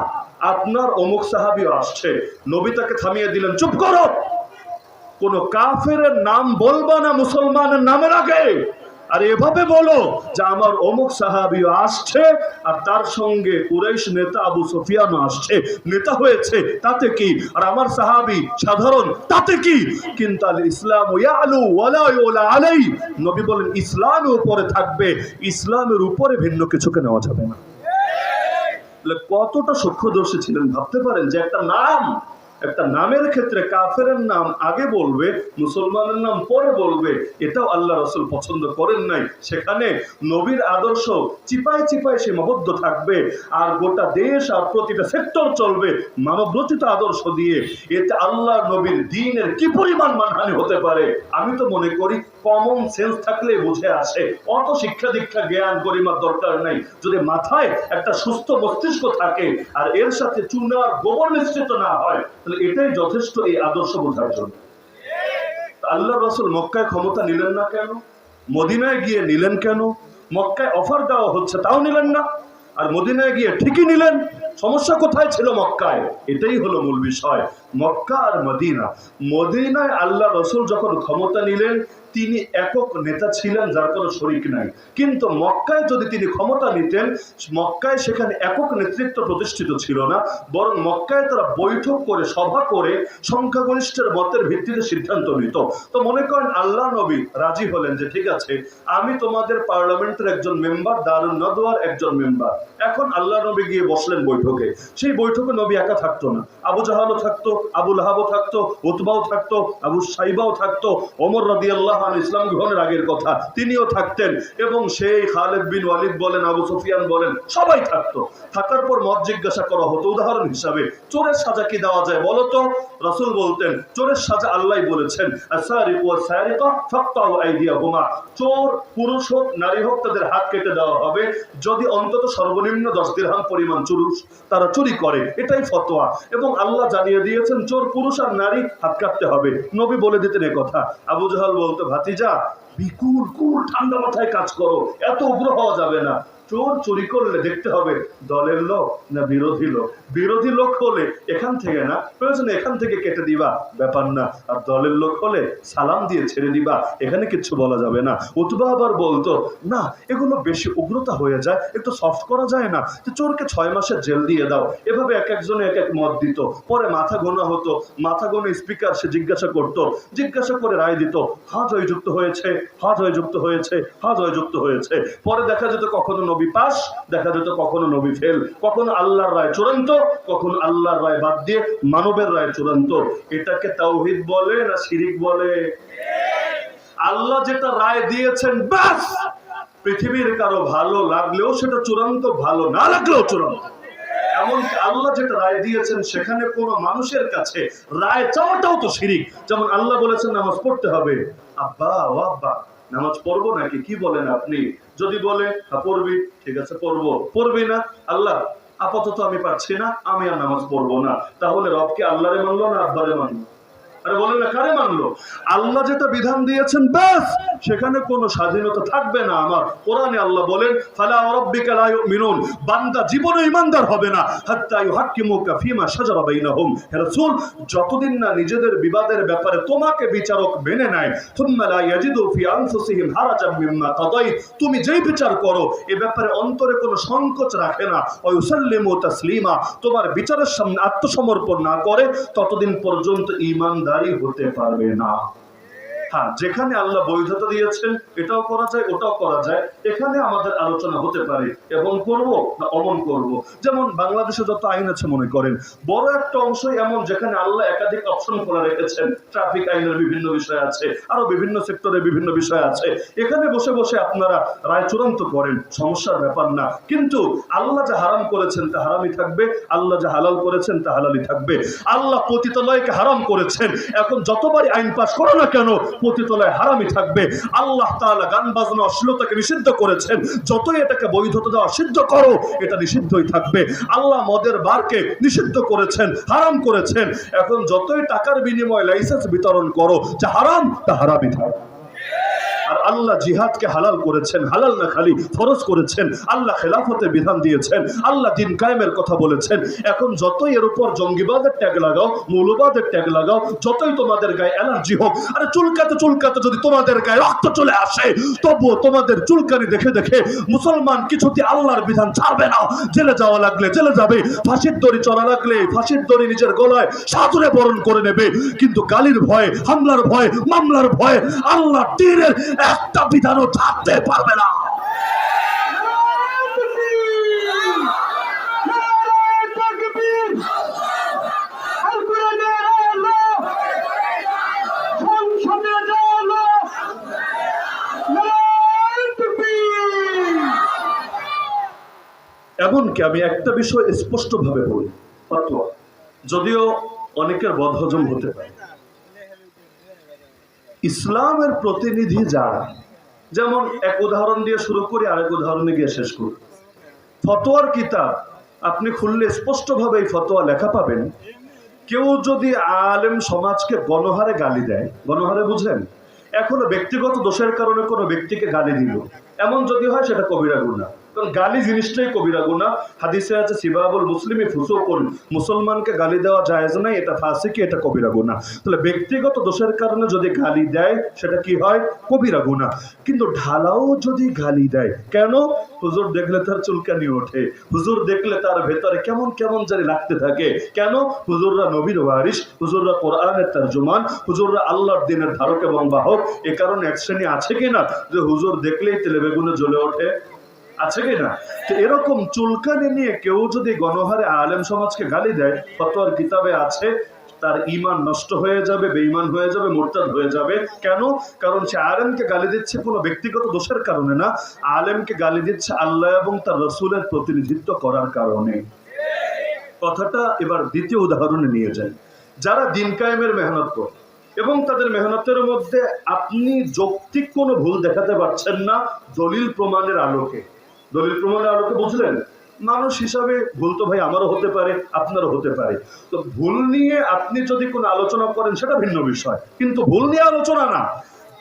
[SPEAKER 1] আপনার অমুক সাহাবীও আসছে। নবী তাকে থামিয়ে দিলেন, চুপ করো, কোন কাফেরের নাম বলবা না মুসলমানের নামের আগে, আর এভাবে বলো যে আমার অমুক সাহাবী আসছে আর তার সঙ্গে কুরাইশ নেতা আবু সুফিয়ান আসছে। নেতা হয়েছে তাতে কি, আর আমার সাহাবী সাধারণ তাতে কি? কিন্তু আল ইসলাম ইয়ালু ওয়ালা ইউলা আলাই, নবী বলেন ইসলামের উপরে থাকবে, ইসলামের উপরে ভিন্ন কিছুকে নেওয়া যাবে না। কতটা সূক্ষ্মদর্শী ছিলেন ভাবতে পারেন যে একটা নামের ক্ষেত্রে কাফেরের নাম আগে বলবে, মুসলমানের নাম পরে বলবে, এটাও আল্লাহ রাসূল পছন্দ করেন নাই। সেখানে নবীর আদর্শ চিপায় চিপায় সীমাবদ্ধ থাকবে আর গোটা দেশ আর প্রতিটা সেক্টর চলবে মানবরচিত আদর্শ দিয়ে। এতে আল্লাহ নবীর দ্বীনের কি পরিমাণ মানহানি হতে পারে, আমি তো মনে করি কমন সেন্স থাকলে বুঝে আসে। অত শিক্ষা দীক্ষা জ্ঞান গরিমার দরকার নাই। যদি মাথায় একটা সুস্থ মস্তিষ্ক থাকে আর এর সাথে চুনা আর গোবর মিশ্রিত না হয়, তাহলে এটাই যথেষ্ট এই আদর্শ বোঝার জন্য। আল্লাহ রাসূল মক্কায় ক্ষমতা নিলেন না কেন? মদিনায় গিয়ে নিলেন কেন? মক্কায় অফার দেওয়া হচ্ছে তাও নিলেন না, আর মদিনায় গিয়ে ঠিকই নিলেন। সমস্যা কোথায় ছিল মক্কায়? এটাই হলো মূল বিষয়। মক্কা আর মদিনা, মদিনায় আল্লাহ রাসূল যখন ক্ষমতা নিলেন তিনি একক নেতা ছিলেন, যার কোনো শরিক নাই। কিন্তু মক্কায় যদি তিনি ক্ষমতা নিতেন, মক্কায় সেখানে একক নেতৃত্ব প্রতিষ্ঠিত ছিল না, বরং মক্কায় তারা বৈঠক করে সভা করে সংখ্যাগরিষ্ঠের মতের ভিত্তিতে সিদ্ধান্ত নিত। তো মনে করেন আল্লাহ নবী রাজি হলেন যে ঠিক আছে, আমি তোমাদের পার্লামেন্টের একজন মেম্বার, দারুন নদওয়ার একজন মেম্বার। এখন আল্লাহ নবী গিয়ে বসলেন বৈঠকে। সেই বৈঠকে নবী একা থাকতো না, আবু জাহালও থাকতো, আবু লাহাবও থাকতো, উতবাও থাকতো, আবু সাইবাও থাকতো, ওমর রাদিয়াল্লাহু আনহু ইসলাম গ্রহণের আগের কথা তিনিও থাকতেন, এবং সেই খালিদ বিন ওয়ালিদ বলেন, আবু সুফিয়ান বলেন, সবাই থাকতো। থাকার পর মত জিজ্ঞাসা করা হতো উদাহরণ হিসাবে, চোরের সাজা কি দেওয়া যায় বলো তো? রাসূল বলতেন চোরের সাজা আল্লাহই বলেছেন, আস-সারিকু ওয়াস-সারিকা ফাকতাউ আইদিয়াহুমা, চোর পুরুষ হোক নারী হোক তাদের হাত কেটে দেওয়া হবে যদি অন্তত সর্বনিম্ন 10 দিরহাম পরিমাণ তারা চুরি করে। এটাই ফতোয়া, এবং আল্লাহ জানিয়ে দিয়েছেন চোর পুরুষ আর নারী হাত কাটতে হবে। নবী বলে দিতেন এ কথা। আবু জাহাল বলতো, ভাতিজা বিকুল কুল ঠান্ডা মাথায় কাজ করো, এত উগ্র হওয়া যাবে না। চোর চুরি করলে দেখতে হবে দলের লোক না বিরোধী লোক। বিরোধী লোক হলে এখান থেকে না, প্রয়োজনে এখান থেকে কেটে দিবা, ব্যাপার না। আর দলের লোক হলে সালাম দিয়ে ছেড়ে দিবা, এখানে কিচ্ছু বলা যাবে না। উতবা আবার বলতো, না এগুলো বেশি উগ্রতা হয়ে যায়, একটু সফট করা যায় না, যে চোরকে 6 মাসের জেল দিয়ে দাও। এভাবে এক একজনে এক এক মত দিত। পরে মাথা গোনা হতো, মাথা গোনা স্পিকার সে জিজ্ঞাসা করতো, জিজ্ঞাসা করে রায় দিত, হা জয়যুক্ত হয়েছে, হা জয়যুক্ত হয়েছে, হা জয়যুক্ত হয়েছে। পরে দেখা যেত কখনো নবী পাস, দেখা যেত কখনো নবী ফেল, কখনো আল্লাহর রায় চূড়ান্ত, কখনো আল্লাহর রায় বাদ দিয়ে মানবের রায় চূড়ান্ত। এটাকে তাওহীদ বলে না শিরিক বলে? আল্লাহ যেটা রায় দিয়েছেন ব্যাস, পৃথিবীর কারো ভালো লাগলেও সেটা চূড়ান্ত, ভালো না লাগলেও চূড়ান্ত। এমনকি আল্লাহ যেটা রায় দিয়েছেন সেখানে কোনো মানুষের কাছে রায় চাওয়াটাও তো শিরিক। যেমন আল্লাহ বলেছেন নামাজ পড়তে হবে, আব্বা ও আব্বা নামাজ পড়বো নাকি, কি বলেন আপনি? যদি বলে পড়বি, ঠিক আছে পড়বো, পড়বি না, আল্লাহ আপাতত আমি পারছি না, আমি আর নামাজ পড়বো না। তাহলে রবকে আল্লাহরে মানলো না আব্বারে মানলো? আরে বলেন না, কারে মানলো? আল্লাহ যেটা বিধান দিয়েছেন ব্যাস, সেখানে কোনো স্বাধীনতা থাকবে না। আমার কোরআনে আল্লাহ বলেন, ফালা রাব্বিকা লা ইউমিনুন, বান্দা জীবনে ঈমানদার হবে না হাত্তা ইউহাক্কিমুকা ফিমা শাজারা বাইনাহুম। হে রাসূল, যতদিন না নিজেদের বিবাদের ব্যাপারে তোমাকে বিচারক মেনে নেয়, সুম্মা লা ইয়াজিদু ফি আনফুসিহিম হারাজাম মিম্মা কাদাইত, তুমি যেই বিচার করো এ ব্যাপারে অন্তরে কোনো সংকোচ রাখে না, ওয়া ইউসাল্লিমু তাসলিমা, তোমার বিচারের সামনে আত্মসমর্পণ না করে ততদিন পর্যন্ত ঈমানদারি হতে পারবে না। হ্যাঁ, যেখানে আল্লাহ বৈধতা দিয়েছেন এটাও করা যায়, ওটাও করা যায়, এখানে আমাদের আলোচনা হতে পারে এবং করব না অমন করব। যেমন বাংলাদেশে যত আইন আছে মনে করেন, বড় একটা অংশ এমন যেখানে আল্লাহ একাধিক অপশন খোলা রেখেছেন। ট্রাফিক আইনের বিভিন্ন বিষয় আছে, আরো বিভিন্ন সেক্টরে বিভিন্ন বিষয় আছে। এখানে বসে বসে আপনারা রায় চূড়ান্ত করেন, সমস্যার ব্যাপার না। কিন্তু আল্লাহ যা হারাম করেছেন তা হারামই থাকবে, আল্লাহ যা হালাল করেছেন তা হালালই থাকবে। আল্লাহ পতিতালয়কে হারাম করেছেন, এখন যতবারই আইন পাশ করো না কেন পতিতালয় হারামই থাকবে। আল্লাহ তাআলা গান বাজনা অশ্লীলতাকে নিষিদ্ধ করেছেন, যতই এটাকে বৈধতা দেওয়া সিদ্ধ করো এটা নিষিদ্ধই থাকবে। আল্লাহ মদের বারকে নিষিদ্ধ করেছেন, হারাম করেছেন, এখন যতই টাকার বিনিময়ে লাইসেন্স বিতরণ করো যা হারাম তা হারামই থাকবে। আর আল্লাহ জিহাদকে হালাল করেছেন, হালাল না খালি ফরজ করেছেন। আল্লাহ খেলাফতের বিধান দিয়েছেন, আল্লাহ দিন কায়েমের কথা বলেছেন। এখন যতই এর উপর জঙ্গিবাদের ট্যাগ লাগাও, মৌলবাদের ট্যাগ লাগাও, যতই তোমাদের গায়ে অ্যালার্জি হোক, আরে চুলকাতে চুলকাতে যদি তোমাদের গায়ে রক্ত চলে আসে, তবুও তোমাদের চুলকানি দেখে দেখে মুসলমান কিছুতে আল্লাহর বিধান ছাড়বে না। জেলে যাওয়া লাগলে জেলে যাবে, ফাঁসির দড়ি চড়া লাগলে ফাঁসির দড়ি নিজের গলায় সাদরে বরণ করে নেবে। কিন্তু গালির ভয়ে, হামলার ভয়ে, মামলার ভয়ে আল্লাহ তীরের একটা বিধানও ছাড়তে পারবে না। এমনকি আমি একটা বিষয় স্পষ্ট ভাবে বলি, ফতোয়া যদিও অনেকের বদহজম হতে পারে, ইসলামের প্রতিনিধি যারা, যেমন এক উদাহরণ দিয়ে শুরু করি আরেক উদাহরণে গিয়ে শেষ করি। ফতোয়ার কিতাব আপনি খুললে স্পষ্ট ভাবে এই ফতোয়া লেখা পাবেন। কেউ যদি আলেম সমাজকে গণহারে গালি দেয়, গণহারে বুঝেন, এখনো ব্যক্তিগত দোষের কারণে কোনো ব্যক্তিকে গালি দিল, এমন যদি হয় সেটা কবিরা গুনাহ। কারণ গালি জিনিসটাই কবিরা গুনাহ। হাদিসে আছে সিবাবুল মুসলিমি ফুসুকুন, মুসলমানকে গালি দেওয়া জায়েজ নাই, এটা ফাসিকি, এটা কবিরা গুনাহ। তাহলে ব্যক্তিগত দোষের কারণে যদি গালি দেয় সেটা কি হয়? কবিরা গুনাহ। কিন্তু ঢালাও যদি গালি দেয়, কেন? হুজুর দেখলে তার চুলকানি ওঠে, হুজুর দেখলে তার ভেতরে কেমন কেমন জানি লাগতে থাকে, কেন? হুজুররা নবীর ওয়ারিস, হুজুররা কোরআনের তরজমান, হুজুররা আল্লাহর দ্বীনের ধারক এবং বাহক। এ কারণে এক শ্রেণী আছে কিনা যে হুজুর দেখলেই তেলে বেগুনে জ্বলে ওঠে, আছে কিনা? তো এরকম চুলকানি নিয়ে কেউ যদি গণহারে আলেম সমাজকে গালি দেয়, ফতোয়ার কিতাবে আছে তার ঈমান নষ্ট হয়ে যাবে, বেঈমান হয়ে যাবে, মুরতাদ হয়ে যাবে। কেন? কারণ সে আলেমকে গালি দিচ্ছে কোনো ব্যক্তিগত দোষের কারণে না, আলেমকে গালি দিচ্ছে আল্লাহ এবং তার রাসূলের প্রতিনিধিত্ব করার কারণে। কথাটা এবার দ্বিতীয় উদাহরণে নিয়ে যাই। যারা দিন কায়েমের মেহনত করে এবং তাদের মেহনতের মধ্যে আপনি যৌক্তিক কোনো ভুল দেখাতে পারছেন না দলিল প্রমাণের আলোকে, দলিল প্রমাণের আলোকে, বুঝলেন? মানুষ হিসাবে ভুল তো ভাই আমারও হতে পারে, আপনারও হতে পারে। তো ভুল নিয়ে আপনি যদি কোনো আলোচনা করেন সেটা ভিন্ন বিষয়, কিন্তু ভুল নিয়ে আলোচনা না।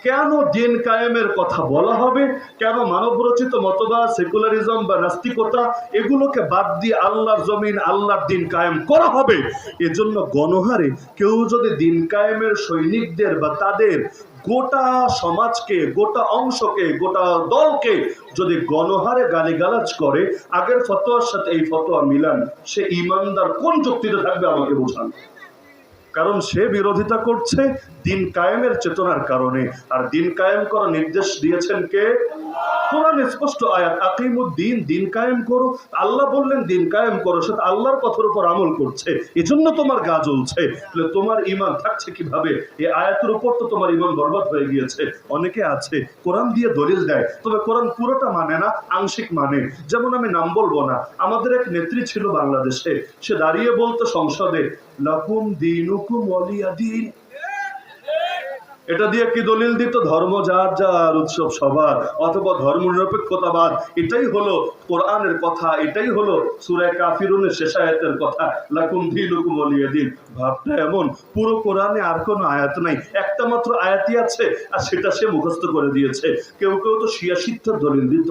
[SPEAKER 1] কেন দিন কায়েমের কথা বলা হবে, কেন মানবরচিত মতবাদ, সেকুলারিজম বা নাস্তিকতা এগুলোকে বাদ দিয়ে আল্লাহর জমিন, আল্লাহর দিন কায়েম করা হবে, এজন্য গণহারে কেউ যদি দিন কায়েমের সৈনিকদের বা তাদের গোটা সমাজকে, গোটা অংশকে, গোটা দলকে যদি গণহারে গালিগালাজ করে, আগের ফতোয়ার সাথে এই ফতোয়া মিলান, সে ঈমানদার কোন যুক্তিতে থাকবে আমাকে বোঝান। কারণ সে বিরোধিতা করছে দিন কায়েমের চেতনার কারণে। আর দিন কায়েম করার নির্দেশ দিয়েছেন কে? কোরআনে স্পষ্ট আয়াত, আকিমুদ্দিন, দিন কায়েম করো। আল্লাহ বললেন দিন কায়েম করো, সেটা আল্লাহর কথার উপর আমল করছে, এজন্য তোমার গা জ্বলছে। তাহলে তোমার ঈমান থাকছে কিভাবে? এই আয়াতের উপর তো তোমার ঈমান বরবাদ হয়ে গিয়েছে। অনেকে আছে কোরআন দিয়ে দলিল দেয়, তবে কোরআন পুরোটা মানে না, আংশিক মানে। যেমন আমি নাম বলবো না, আমাদের এক নেত্রী ছিল বাংলাদেশে, সে দাঁড়িয়ে বলতো সংসদে, লাকুম দীনুকুম ওয়ালিয়া দীন। এটা দিয়ে কি দলিল দিত? ধর্ম যার যার, উৎসব সবার, অথবা ধর্ম নিরপেক্ষতাবাদ। এটাই হলো কোরআনের কথা, এটাই হলো সূরা কাফিরুনের শেষ আয়াতের কথা, লাকুম দীনুকুম ওয়ালিয়া দীন। ভাবটা এমন, পুরো কোরআনে আর কোনো আয়াত নাই, একটা মাত্র আয়াতই আছে, আর সেটা সে মুখস্থ করে দিয়েছে। কেউ কেউ তো শিয়া শিক্ষার দলিল দিত,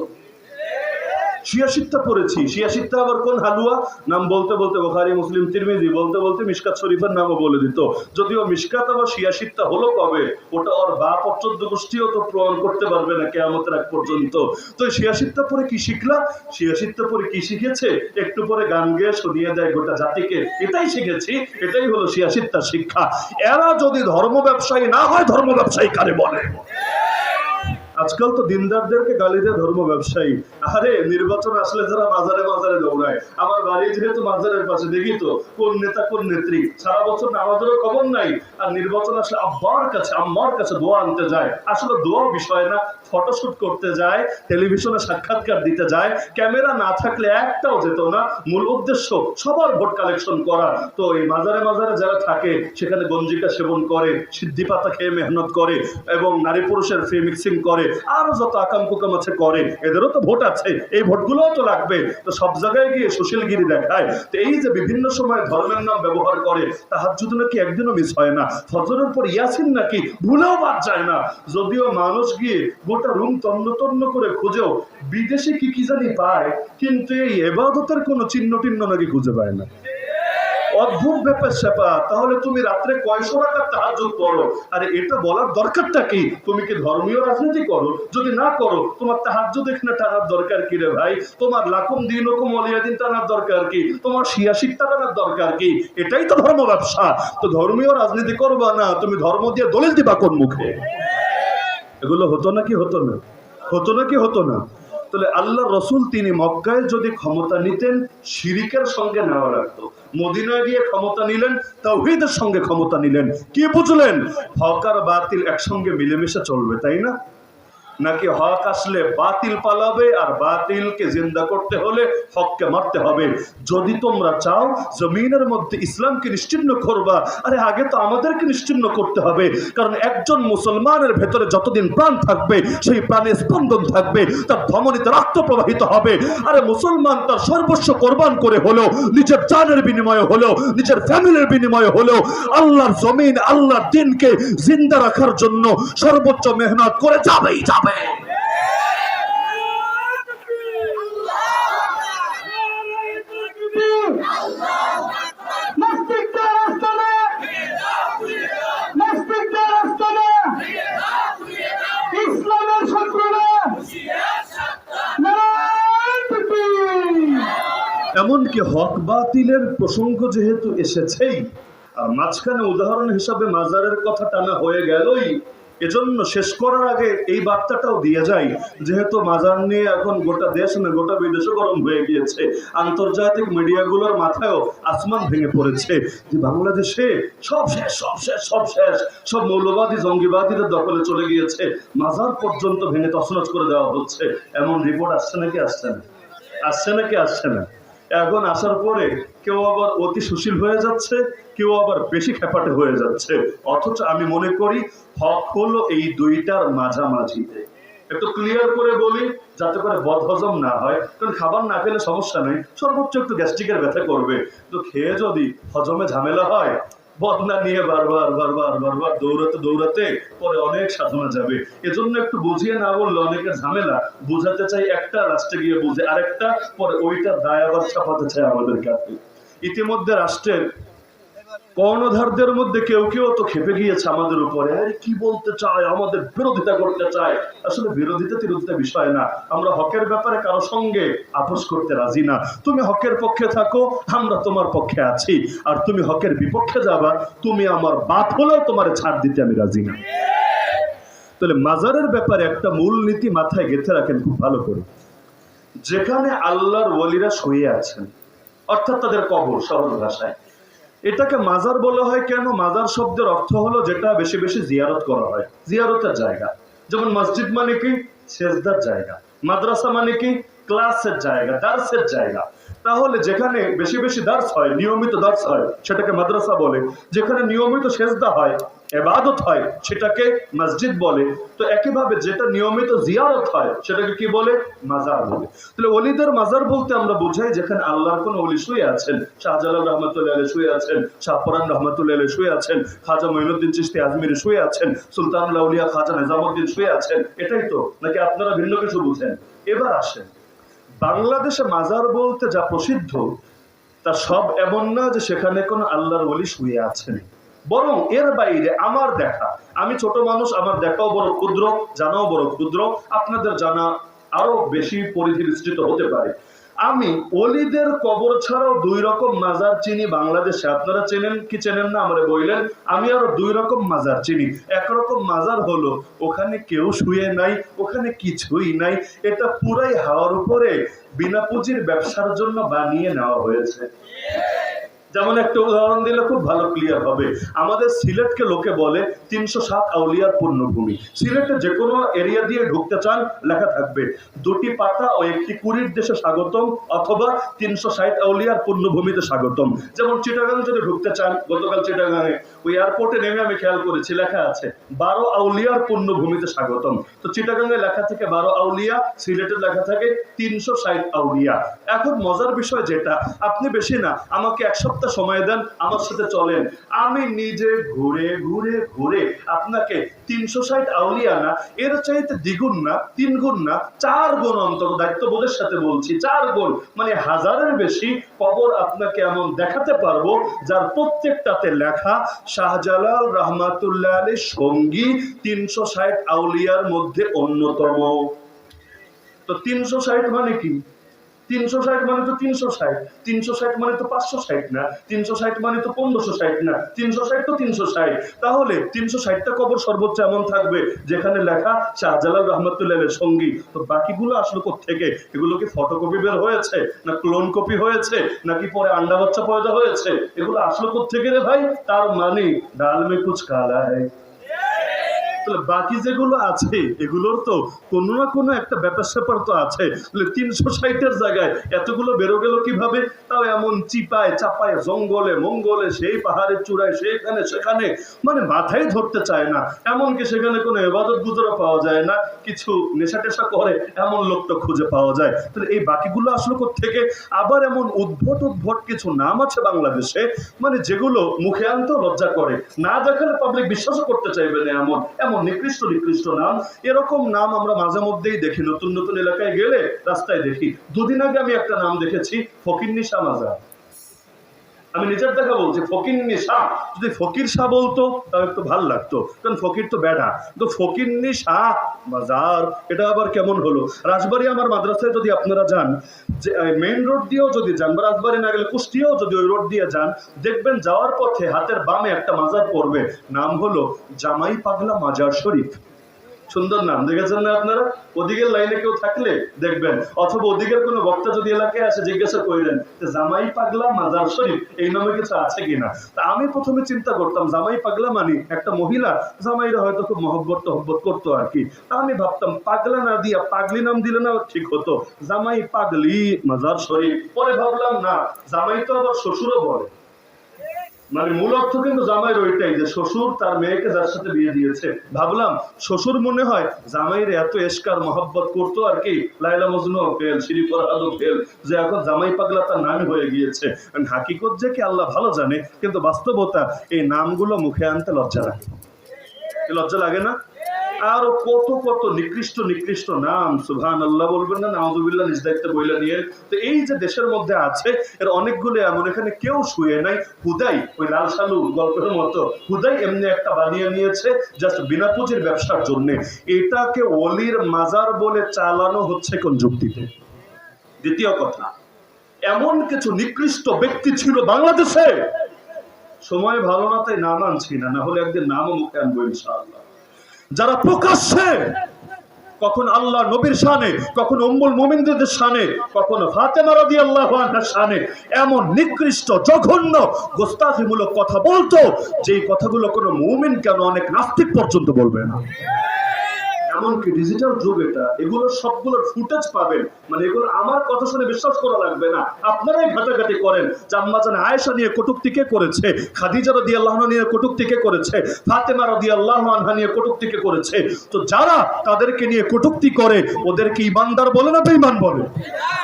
[SPEAKER 1] শিয়াশিত্তা পড়েছি। শিয়াশিত্তা আবার কোন হালুয়া? নাম বলতে বলতে বুখারী, মুসলিম, তিরমিজি বলতে বলতে মিশকাত শরীফের নামও বলে দিত। যদিও মিশকাত আবার শিয়াশিত্তা হলো কবে, ওটা ওর বাপ ওর 14 গোষ্ঠীও তো প্রমাণ করতে পারবে না কিয়ামতের আগ পর্যন্ত। তো শিয়াশিত্তা পরে কি শিখলা? শিয়াশিত্তা পরে কি শিখেছে? একটু পরে গান গেয়ে শুনিয়ে দেয় গোটা জাতিকে, এটাই শিখেছি, এটাই হলো শিয়াশিত্তার শিক্ষা। এরা যদি ধর্ম ব্যবসায়ী না হয়, ধর্ম ব্যবসায়ী কারে বলে? আজকাল তো দিনদারদেরকে গালি দেয় ধর্ম ব্যবসায়ী। আরে নির্বাচন আসলে যারা মাজারে মাজারে দৌড়ায়, আমার বাড়ি যেহেতু মাজারের পাশে, দেখি তো কোন নেতা কোন নেত্রী সারা বছর নামাজেরও খবর নাই, আর নির্বাচন আসলে আব্বার কাছে আম্মার কাছে দোয়া আনতে যায়। আসলে দোয়া বিষয় না, ফটোশুট করতে যায়, টেলিভিশনে সাক্ষাৎকার দিতে যায়, ক্যামেরা না থাকলে একটাও যেত না। মূল উদ্দেশ্য সবার ভোট কালেকশন করা। তো এই মাজারে মাজারে যারা থাকে সেখানে গঞ্জিকা সেবন করে, সিদ্ধি পাতা খেয়ে মেহনত করে এবং নারী পুরুষের ফ্রি মিক্সিং করে, আরো যত আকাম কুকাম আছে করে, এদেরও তো ভোট আছে, এই ভোটগুলোও তো লাগবে। তো সব জায়গায় গিয়ে সুশীলগিরি দেখায়। তো এই যে বিভিন্ন সময় ধর্মের নাম ব্যবহার করে, তাহাজ্জুদ নাকি একদিনও মিস হয় না, ফজরের পর ইয়াসিন নাকি ভুলেও বাদ যায় না। যদিও মানুষ গিয়ে গোটা রুম তন্ন তন্ন করে খুঁজেও বিদেশে কি কি জানি পায়, কিন্তু এই ইবাদতের কোনো চিহ্ন টিহ্ন নাকি খুঁজে পায় না। অদ্ভুত ব্যাপার স্যাপার। তাহলে তুমি রাত্রে কয়শো রাকাত তাহাজ্জুদ পড়ো? আরে এটা বলার দরকারটা কি? তুমি কি ধর্মীয় রাজনীতি করো? যদি না করো, তোমার তাহাজ্জুদ এখানে টানার দরকার কি রে ভাই? তোমার লাকুম দীনুকুম ওয়ালিয়া দিন টানার দরকার কি? তোমার শিয়া শিক্ষা টানার দরকার কি? এটাই তো ধর্ম ব্যবসা। তো ধর্মীয় রাজনীতি করবা না, তুমি ধর্ম দিয়ে দলিল দিবা কোন মুখে? এগুলো হতো নাকি হতো না? হতো নাকি হতো না? তাহলে আল্লাহ রসুল তিনি মক্কায় যদি ক্ষমতা নিতেন, শিরিকের সঙ্গে নেওয়া রাখতো। মদিনায় গিয়ে ক্ষমতা নিলেন, তাওহীদের সঙ্গে ক্ষমতা নিলেন। কি বুঝলেন? হক আর বাতিল একসঙ্গে মিলেমিশে চলবে, তাই না? নাকি হক আসলে বাতিল পালাবে, আর বাতিলকে জিন্দা করতে হলে হককে মারতে হবে? যদি তোমরা চাও জমিনের মধ্যে ইসলামকে নিশ্চিহ্ন করবা, আরে আগে তো আমাদেরকে নিশ্চিহ্ন করতে হবে। কারণ একজন মুসলমানের ভেতরে যতদিন প্রাণ থাকবে, সেই প্রাণে স্পন্দন থাকবে, তার ধমনীতে রক্ত প্রবাহিত হবে। আরে মুসলমান তার সর্বস্ব কোরবান করে হলেও, নিজের জানের বিনিময়ে হলেও, নিজের ফ্যামিলির বিনিময়ে হলেও আল্লাহর জমিন, আল্লাহর দ্বীনকে জিন্দা রাখার জন্য সর্বোচ্চ মেহনত করে যাবেই যাবে। এমনকি হক বাতিলের প্রসঙ্গ যেহেতু এসেছেই, আর মাঝখানে উদাহরণ হিসাবে মাজারের কথা টানা হয়ে গেলই, এজন্য শেষ করার আগে এই বার্তাটাও দিয়ে যায়। যেহেতু মাজার নিয়ে এখন গোটা দেশ না গোটা বিদেশে গরম হয়ে গিয়েছে, আন্তর্জাতিক মিডিয়াগুলোর মাথায়ও আসমান ভেঙে পড়েছে যে বাংলাদেশে সব শেষ, সব শেষ, সব শেষ, সব মৌলবাদী জঙ্গিবাদীদের দখলে চলে গিয়েছে, মাজার পর্যন্ত ভেঙে তছনছ করে দেওয়া হচ্ছে। এমন রিপোর্ট আসছে নাকি আসছে না? আসছে নাকি আসছে না? এখন আসার পরে কেউ আবার অতি সুশীল হয়ে যাচ্ছে, কেউ আবার বেশি খেপাটে হয়ে যাচ্ছে। অথচ আমি মনে করি হক হলো এই দুইটার মাঝামাঝিতে। একটু ক্লিয়ার করে বলি যাতে করে বদহজম না হয়। কারণ খাবার না খেলে সমস্যা নেই, সর্বোচ্চ একটু গ্যাস্ট্রিকের ব্যথা করবে, তো খেয়ে যদি হজমে ঝামেলা হয়, বদনা নিয়ে বারবার বারবার বারবার দৌড়াতে দৌড়াতে পরে অনেক সাধনা যাবে। এজন্য একটু বুঝিয়ে না বললে অনেকের ঝামেলা। বুঝাতে চাই একটা, রাষ্ট্রে গিয়ে বুঝে আরেকটা, পরে ওইটার দায় আবার চাপাতে চাই আমাদের কাছে। ইতিমধ্যে রাষ্ট্রের কর্ণধারদের মধ্যে কেউ কেউ তো খেপে গিয়েছে আমাদের উপরে। আরে কি বলতে চায়, আমাদের বিরোধিতা করতে চায়। আসলে বিরোধিতা তিরোধিতা বিষয় না, আমরা হকের ব্যাপারে কারো সঙ্গে আপোষ করতে রাজি না। তুমি হকের পক্ষে থাকো, আমরা তোমার পক্ষে আছি। আর তুমি হকের বিপক্ষে যাবা, তুমি আমার বাপ হলেও তোমার ছাড় দিতে আমি রাজি না। তাহলে মাজারের ব্যাপারে একটা মূল নীতি মাথায় গেঁথে রাখেন খুব ভালো করে। যেখানে আল্লাহর ওয়ালিরা শুয়ে আছেন, অর্থাৎ তাদের কবর, সহজ ভাষায় এটাকে মাজার বলা হয় কেন? মাজার শব্দের অর্থ হলো যেটা বেশি বেশি জিয়ারত করা হয়, জিয়ারতের জায়গা। যেমন মসজিদ মানে কি? সেজদার জায়গা। মাদ্রাসা মানে কি? ক্লাসের জায়গা, দার্সের জায়গা। তাহলে যেখানে বেশি বেশি দার্স হয়, নিয়মিত দার্স হয়, সেটাকে মাদ্রাসা বলে। যেখানে নিয়মিত সেজদা হয়, ইবাদত হয়, সেটাকে মসজিদ বলে। তো একইভাবে যেটা নিয়মিত জিয়ারত হয় সেটাকে কি বলে? মাজার বলে। তাহলে ওলিদের মাজার বলতে আমরা বুঝাই যেখানে আল্লাহর কোন ওলি শুয়ে আছেন। শাহজালাল রহমতুল্লাহ আলাইহি শুয়ে আছেন, শাহপরান রহমতুল্লাহ আলাইহি শুয়ে আছেন, খাজা মঈনুদ্দিন চিশতি আজমিরি শুয়ে আছেন, সুলতানুল আউলিয়া খাজা নিজামুদ্দিন শুয়ে আছেন। এটাই তো, নাকি আপনারা ভিন্ন কিছু বুঝেন? এবার আসেন, বাংলাদেশে মাজার বলতে যা প্রসিদ্ধ তা সব এমন না যে সেখানে কোনো আল্লাহর ওলি শুয়ে আছেন, বরং এর বাইরে আমার দেখা, আমি ছোট মানুষ, আমার দেখাও বড় ক্ষুদ্র, জানাও বড় ক্ষুদ্র, আপনাদের জানা আরো বেশি পরিধি বিস্তৃত হতে পারে। আমি ওলিদের কবর ছাড়াও দুই রকম মাজার চিনি বাংলাদেশে। আপনারা চেনেন কি চেনেন না আমারে বললেন। আমি আরো দুই রকম মাজার চিনি। একরকম মাজার হলো ওখানে কেউ শুয়ে নাই, ওখানে কিছুই নাই, এটা পুরাই হাওয়ার উপরে বিনা পুঁজির ব্যবসার জন্য বানিয়ে নেওয়া হয়েছে। যেমন একটা উদাহরণ দিলে খুব ভালো ক্লিয়ার হবে। আমাদের সিলেটকে লোকে বলে 307 আউলিয়ার পূর্ণভূমি। সিলেটে যে কোনো এরিয়া দিয়ে ঢুকতে চান লেখা থাকবে 2টি পাতা ও 1টি কুড়ির দেশে স্বাগতম, অথবা 360 আউলিয়ার পূর্ণভূমিতে স্বাগতম। যেমন চিটাগাং যদি ঢুকতে চান, গতকাল চিটাগাঙে ওই এয়ারপোর্টে নেমে আমি খেয়াল করেছি লেখা আছে 12 আউলিয়ার পূর্ণভূমিতে স্বাগতম। তো চিটাগাঙে লেখা থাকে 12 আউলিয়া, সিলেটে লেখা থাকে 360 আউলিয়া। এখন মজার বিষয় যেটা, আপনি বেশি না আমাকে এক সপ্তাহ সময় দেন, আমার সাথে চলেন, আমি নিজে ঘুরে ঘুরে ঘুরে আপনাকে 360 আউলিয়া না, এর চাইতে দ্বিগুণ না, 3 গুণ না, 4 গুণ অন্তত, দায়িত্ববোধের সাথে বলছি 4 গুণ, মানে 1000-এর বেশি কবর আপনাকে এমন দেখাতে পারবো যার প্রত্যেকটাতে লেখা শাহজালাল রহমাতুল্লাহ আলাইহির সঙ্গী 360 আউলিয়ার মধ্যে অন্যতম। তো 360 মানে কি? 360 মানে তো 360, 360 মানে তো 560 না, 360 মানে তো 1560 না, 360 তো 360। তাহলে 360টা কবর সর্বোচ্চ এমন থাকবে যেখানে লেখা শাহজালাল রহমাতুল্লাহের সঙ্গী। তো বাকিগুলো আসলে কোত্থেকে? এগুলো কি ফটোকপি বের হয়েছে, না ক্লোন কপি হয়েছে, নাকি পরে আন্ডা বাচ্চা পয়দা হয়েছে? এগুলো আসলে কোত্থেকে রে ভাই? তার মানে ডাল মে কুছ কালা হ্যায়। বাকি যেগুলো আছে এগুলোর তো কোনো না কোনো একটা ব্যাপার স্যাপার তো আছে। 360-এর জায়গায় এতগুলো বেরো গেল কিভাবে? তাও এমন চিপায় চাপায়, জঙ্গলে মঙ্গলে, সেই পাহাড়ের চূড়ায়, সেখানে সেখানে, মানে মাথায় ধরতে চায় না। এমনকি সেখানে কোনো ইবাদত গুজরা পাওয়া যায় না, কিছু নেশা টেশা করে এমন লোকটা খুঁজে পাওয়া যায়। তাহলে এই বাকিগুলো আসলো কোত্থেকে? আবার এমন উদ্ভট উদ্ভট কিছু নাম আছে বাংলাদেশে, মানে যেগুলো মুখে আনতেও লজ্জা করে, না দেখালে পাবলিক বিশ্বাসও করতে চাইবে না, এমন এমন নিকৃষ্ট নিকৃষ্ট নাম। এরকম নাম আমরা মাঝে মধ্যেই দেখি, নতুন নতুন এলাকায় গেলে রাস্তায় দেখি। দুদিন আগে আমি একটা নাম দেখেছি, ফকিন্নিশা মাজার। আমি নিজের দেখা বলছি, ফকিন্নিশা। যদি ফকির শাহ বলতো তাহলে একটু ভাল লাগতো, কারণ ফকির তো বেড়া। তো ফকিন্নিশা বাজার, এটা আবার কেমন হলো? রাজবাড়ী আমার মাদ্রাসায় যদি আপনারা যান, যে মেইন রোড দিয়েও যদি যান, বা রাজবাড়ী না গেলে কুষ্টিয়াও যদি ওই রোড দিয়ে যান, দেখবেন যাওয়ার পথে হাতের বামে একটা মাজার পড়বে, নাম হলো জামাই পাগলা মাজার শরীফ। সুন্দর নাম, দেখেছেন না আপনারা? ওদিকের লাইনে কেউ থাকলে দেখবেন, অথবা ওদিকের কোনো বক্তা যদি এলাকায় আসে জিজ্ঞাসা করলেন জামাই পাগলা মাজার শরীফ এই নামে কিছু আছে কিনা। তা আমি প্রথমে চিন্তা করতাম জামাই পাগলা মানে একটা মহিলা, জামাইরা হয়তো খুব মহব্বত টহব্বত করতো আর কি। তা আমি ভাবতাম পাগলা না দিয়া পাগলি নাম দিলে না ঠিক হতো, জামাই পাগলি মাজার শরীফ। পরে ভাবলাম না, জামাই তো আবার শ্বশুরও বলে, মানে মূল অর্থ কিন্তু জামাইয়ের ওইটাই যে শ্বশুর তার মেয়েকে যার সাথে বিয়ে দিয়েছে। ভাবলাম শ্বশুর মনে হয় জামাইয়ের এত এসকার মহব্বত করতো আর কি, লাইলা মজনু ফেল, শিরি ফরহাদও ফেল, যে এখন জামাই পাগলা তার নামই হয়ে গিয়েছে। হাকিকত যে কি আল্লাহ ভালো জানে, কিন্তু বাস্তবতা এই নামগুলো মুখে আনতে লজ্জা লাগে। লজ্জা লাগে না? আরো কত কত নিকৃষ্ট নিকৃষ্ট নাম, সুবহানাল্লাহ বলবেন না, নাউযুবিল্লাহ নিজ দায়িত্বে বইলা নিয়ে। তো এই যে দেশের মধ্যে আছে এর অনেকগুলো এমন, এখানে কেউ শুয়ে নাই, হুদাই ওই লাল সালু গল্পের মতো হুদাই এমনি একটা বানিয়ে নিয়েছে জাস্ট বিনা পুঁজির ব্যবসার জন্য। এটাকে ওলির মাজার বলে চালানো হচ্ছে কোন যুক্তিতে? দ্বিতীয় কথা, এমন কিছু নিকৃষ্ট ব্যক্তি ছিল বাংলাদেশে, সময় ভালো না তাই নাম আনছি না, না হলে একদিন নামও মুখে আনবো ইনশাআল্লাহ, যারা প্রকাশ্যে কখন আল্লাহ নবীর শানে, কখন উম্মুল মুমিনদের শানে, কখন ফাতেমা রাদিয়াল্লাহু আনহার শানে এমন নিকৃষ্ট জঘন্য গোস্তাখিমূলক কথা বলতো, যেই কথাগুলো কোনো মুমিন কেন অনেক নাস্তিক পর্যন্ত বলবে না। এমনকি ডিজিটাল যুগ এটা, এগুলো সবগুলোর ফুটেজ পাবেন, মানে এগুলো আমার কথা শুনে বিশ্বাস করা লাগবে না, আপনারাই ঘাটাঘাটি করেন। আম্মা জান আয়েশা নিয়ে কটূক্তি কে করেছে, খাদিজা রাদিয়াল্লাহু আনহা নিয়ে কটূক্তি কে করেছে, ফাতেমা রাদিয়াল্লাহু আনহা নিয়ে কটূক্তি কে করেছে। তো যারা তাদেরকে নিয়ে কটূক্তি করে ওদেরকে ইমানদার বলে না বেঈমান বলে?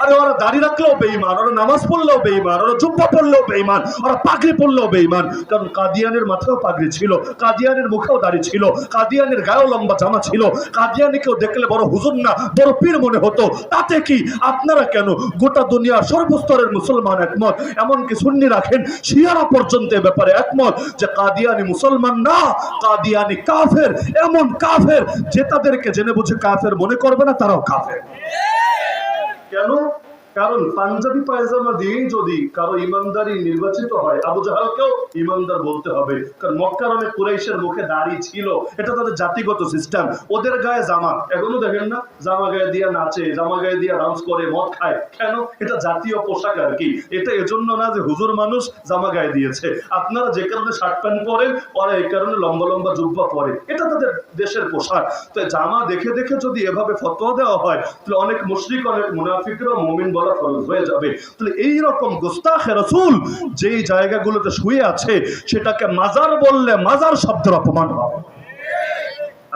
[SPEAKER 1] আরে ওরা দাড়ি রাখলেও বেঈমান, ওরা নামাজ পড়লেও বেঈমান, ওরা জুব্বা পড়লেও বেঈমান, ওরা পাগড়ি পড়লেও বেঈমান। কারণ কাদিয়ানের মাথাও পাগড়ি ছিল, কাদিয়ানের মুখেও দাড়ি ছিল, কাদিয়ানের গায়েও লম্বা জামা ছিল,
[SPEAKER 2] কাদিয়ানিকেও দেখলে বড় হুজুর না বড় পীর মনে হতো। তাতে কি, আপনারা কেন? গোটা দুনিয়ার সর্বস্তরের মুসলমান একমত, এমনকি সুন্নি রাখেন শিয়ারা পর্যন্ত এ ব্যাপারে একমত যে কাদিয়ানি মুসলমান না, কাদিয়ানি কাফের। এমন কাফের যে তাদেরকে জেনে বুঝে কাফের মনে করবে না, তারাও কাফের। কেন? কারণ পাঞ্জাবি পায়জামা দিয়েই যদি কারো ইমানদারি নির্বাচিত হয়, আবু জাহালকেও ইমানদার বলতে হবে। কারণ মক্কার অনেক কুরাইশের মুখে দাড়ি ছিল, এটা তাদের জাতিগত সিস্টেম। ওদের গায়ে জামা, এখনো দেখেন না জামা গায়ে দিয়ে নাচে, জামা গায়ে দিয়ে ডান্স করে, মদ খায়। কেন? এটা জাতীয় পোশাক আর কি। এটা এজন্য না যে হুজুর মানুষ জামা গায়ে দিয়েছে। আপনারা যে কারণে শার্ট প্যান্ট পরেন, ওরা এই কারণে লম্বা লম্বা জুব্বা পরে, এটা তাদের দেশের পোশাক। তো জামা দেখে দেখে যদি এভাবে ফতোয়া দেওয়া হয়, তাহলে অনেক মুশরিক, অনেক মুনাফিকরা মুমিন বলা ফরজ হয়ে যাবে। তাহলে এইরকম গোস্তাখে রাসূল যেই জায়গাগুলোতে শুয়ে আছে, সেটাকে মাজার বললে মাজার শব্দের অপমান হবে।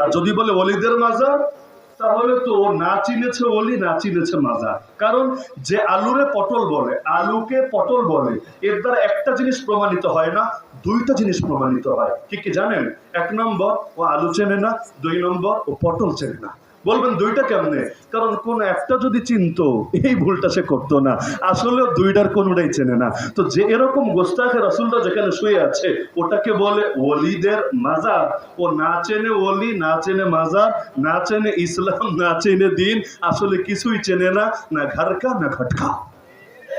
[SPEAKER 2] আর যদি বলে ওলিদের মাজার, তাহলে তো না চিনেছে ওলি, না চিনেছে মাজার। কারণ যে আলুরে পটল বলে, আলুকে পটল বলে, এর দ্বারা একটা জিনিস প্রমাণিত হয় না, দুইটা জিনিস প্রমাণিত হয়। কি কি জানেন? 1 নম্বর, ও আলু চেনে না। 2 নম্বর, ও পটল চেনে না। বলবেন দুইটা কেমনে? কারণ কোন একটা যদি চিনতো, এই ভুলটা সে করতো না। আসলে দুইটার কোনটাই চেনে না। তো যে এরকম গোস্তাখে রাসূলরা যেখানে শুয়ে আছে, ওটাকে বলে ওলিদের মাজার। ও না চেনে ওলি, না চেনে মাজার, না চেনে ইসলাম, না চেনে দিন, আসলে কিছুই চেনে না, না ঘাড়কা না ঘটকা।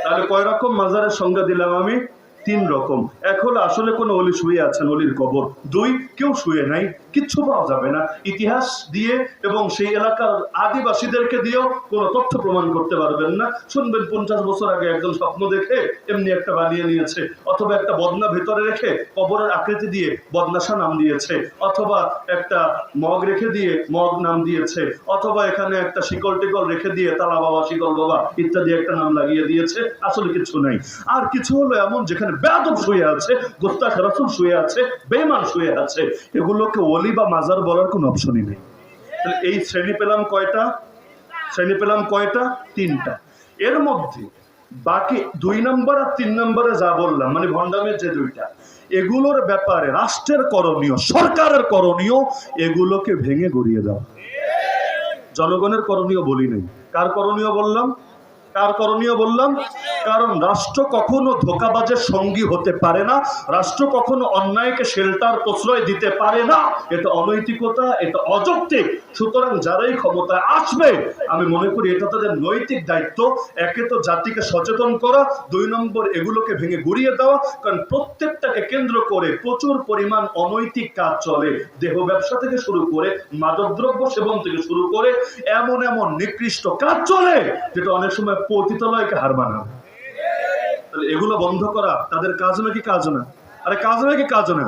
[SPEAKER 2] তাহলে কয় রকম মাজারের সংজ্ঞা দিলাম আমি? 3 রকম। এক হলো আসলে কোন ওলি শুয়ে আছেন, ওলির কবর। 2, কেউ শুয়ে নাই, কিচ্ছু পাওয়া যাবে না। ইতিহাস দিয়ে এবং সেই এলাকার আদিবাসীদেরকে দিয়েও কোনো তথ্য প্রমাণ করতে পারবেন না। শুনবেন 50 বছর আগে একজন স্বপ্ন দেখে এমনি একটা বানিয়ে নিয়েছে, অথবা একটা বদনা ভেতরে রেখে কবরের আকৃতি দিয়ে বদনাশা নাম দিয়েছে, অথবা একটা মগ রেখে দিয়ে মগ নাম দিয়েছে, অথবা এখানে একটা শিকল টিকল রেখে দিয়ে তালা বাবা, শিকল বাবা ইত্যাদি একটা নাম লাগিয়ে দিয়েছে। আসলে কিছু নাই। আর কিছু হলো এমন যেখানে বেয়াদব শুয়ে আছে, গোস্তাখে রাসূল শুয়ে আছে, বেঈমান শুয়ে আছে, এগুলোকে ওলি বা মাজার বলার কোনো অপশনই নেই। তাহলে এই শ্রেণী পেলাম কয়টা? শ্রেণী পেলাম কয়টা? 3টা। এর মধ্যে বাকি 2 নম্বর আর 3 নম্বরে যা বললাম, মানে ভণ্ডামের যে 2টা, এগুলোর ব্যাপারে রাষ্ট্রের করণীয়, সরকারের করণীয়, এগুলোকে ভেঙে গড়িয়ে দাও। জনগণের করণীয় বলি নাই। কার করণীয় বললাম? কার করণীয় বললাম? কারণ রাষ্ট্র কখনো ধোঁকাবাজের সঙ্গী হতে পারে না, রাষ্ট্র কখনো অন্যায়কে শেল্টার প্রশ্রয় দিতে পারে না। এটা অনৈতিকতা, এটা অযৌক্তিক। সুতরাং যারাই ক্ষমতায় আসবে, আমি মনে করি এটা তাদের নৈতিক দায়িত্ব। একে তো জাতিকে সচেতন করা, 2 নম্বর এগুলোকে ভেঙে গুড়িয়ে দেওয়া। কারণ প্রত্যেকটাকে কেন্দ্র করে প্রচুর পরিমাণ অনৈতিক কাজ চলে। দেহ ব্যবসা থেকে শুরু করে, মাদকদ্রব্য সেবন থেকে শুরু করে, এমন এমন নিকৃষ্ট কাজ চলে যেটা অনেক সময় পতিতালয়কে হার মানাবে। তাহলে এগুলো বন্ধ করা তাদের কাজ নাকি কাজ না? আরে কাজ নাকি কাজ না?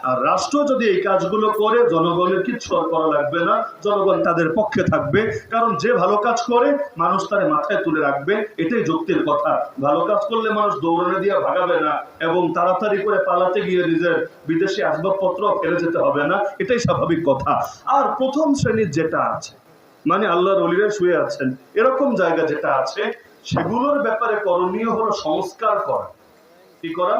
[SPEAKER 2] আর রাষ্ট্র যদি এই কাজগুলো করে, জনগণের কিচ্ছু করা লাগবে না, জনগণ তাদের পক্ষে থাকবে। কারণ যে ভালো কাজ করে মানুষ তার মাথায় তুলে রাখবে, এটাই যুক্তির কথা। ভালো কাজ করলে মানুষ দৌড়ানো দিয়ে ভাগাবে না, এবং তাড়াতাড়ি করে পালাতে গিয়ে নিজের বিদেশি আসবাবপত্র ফেলে যেতে হবে না, এটাই স্বাভাবিক কথা। আর প্রথম শ্রেণীর যেটা আছে, মানে আল্লাহর ওলিরা শুয়ে আছেন, এরকম জায়গা যেটা আছে, সেগুলোর ব্যাপারে করণীয় হলো সংস্কার করা। কি করা?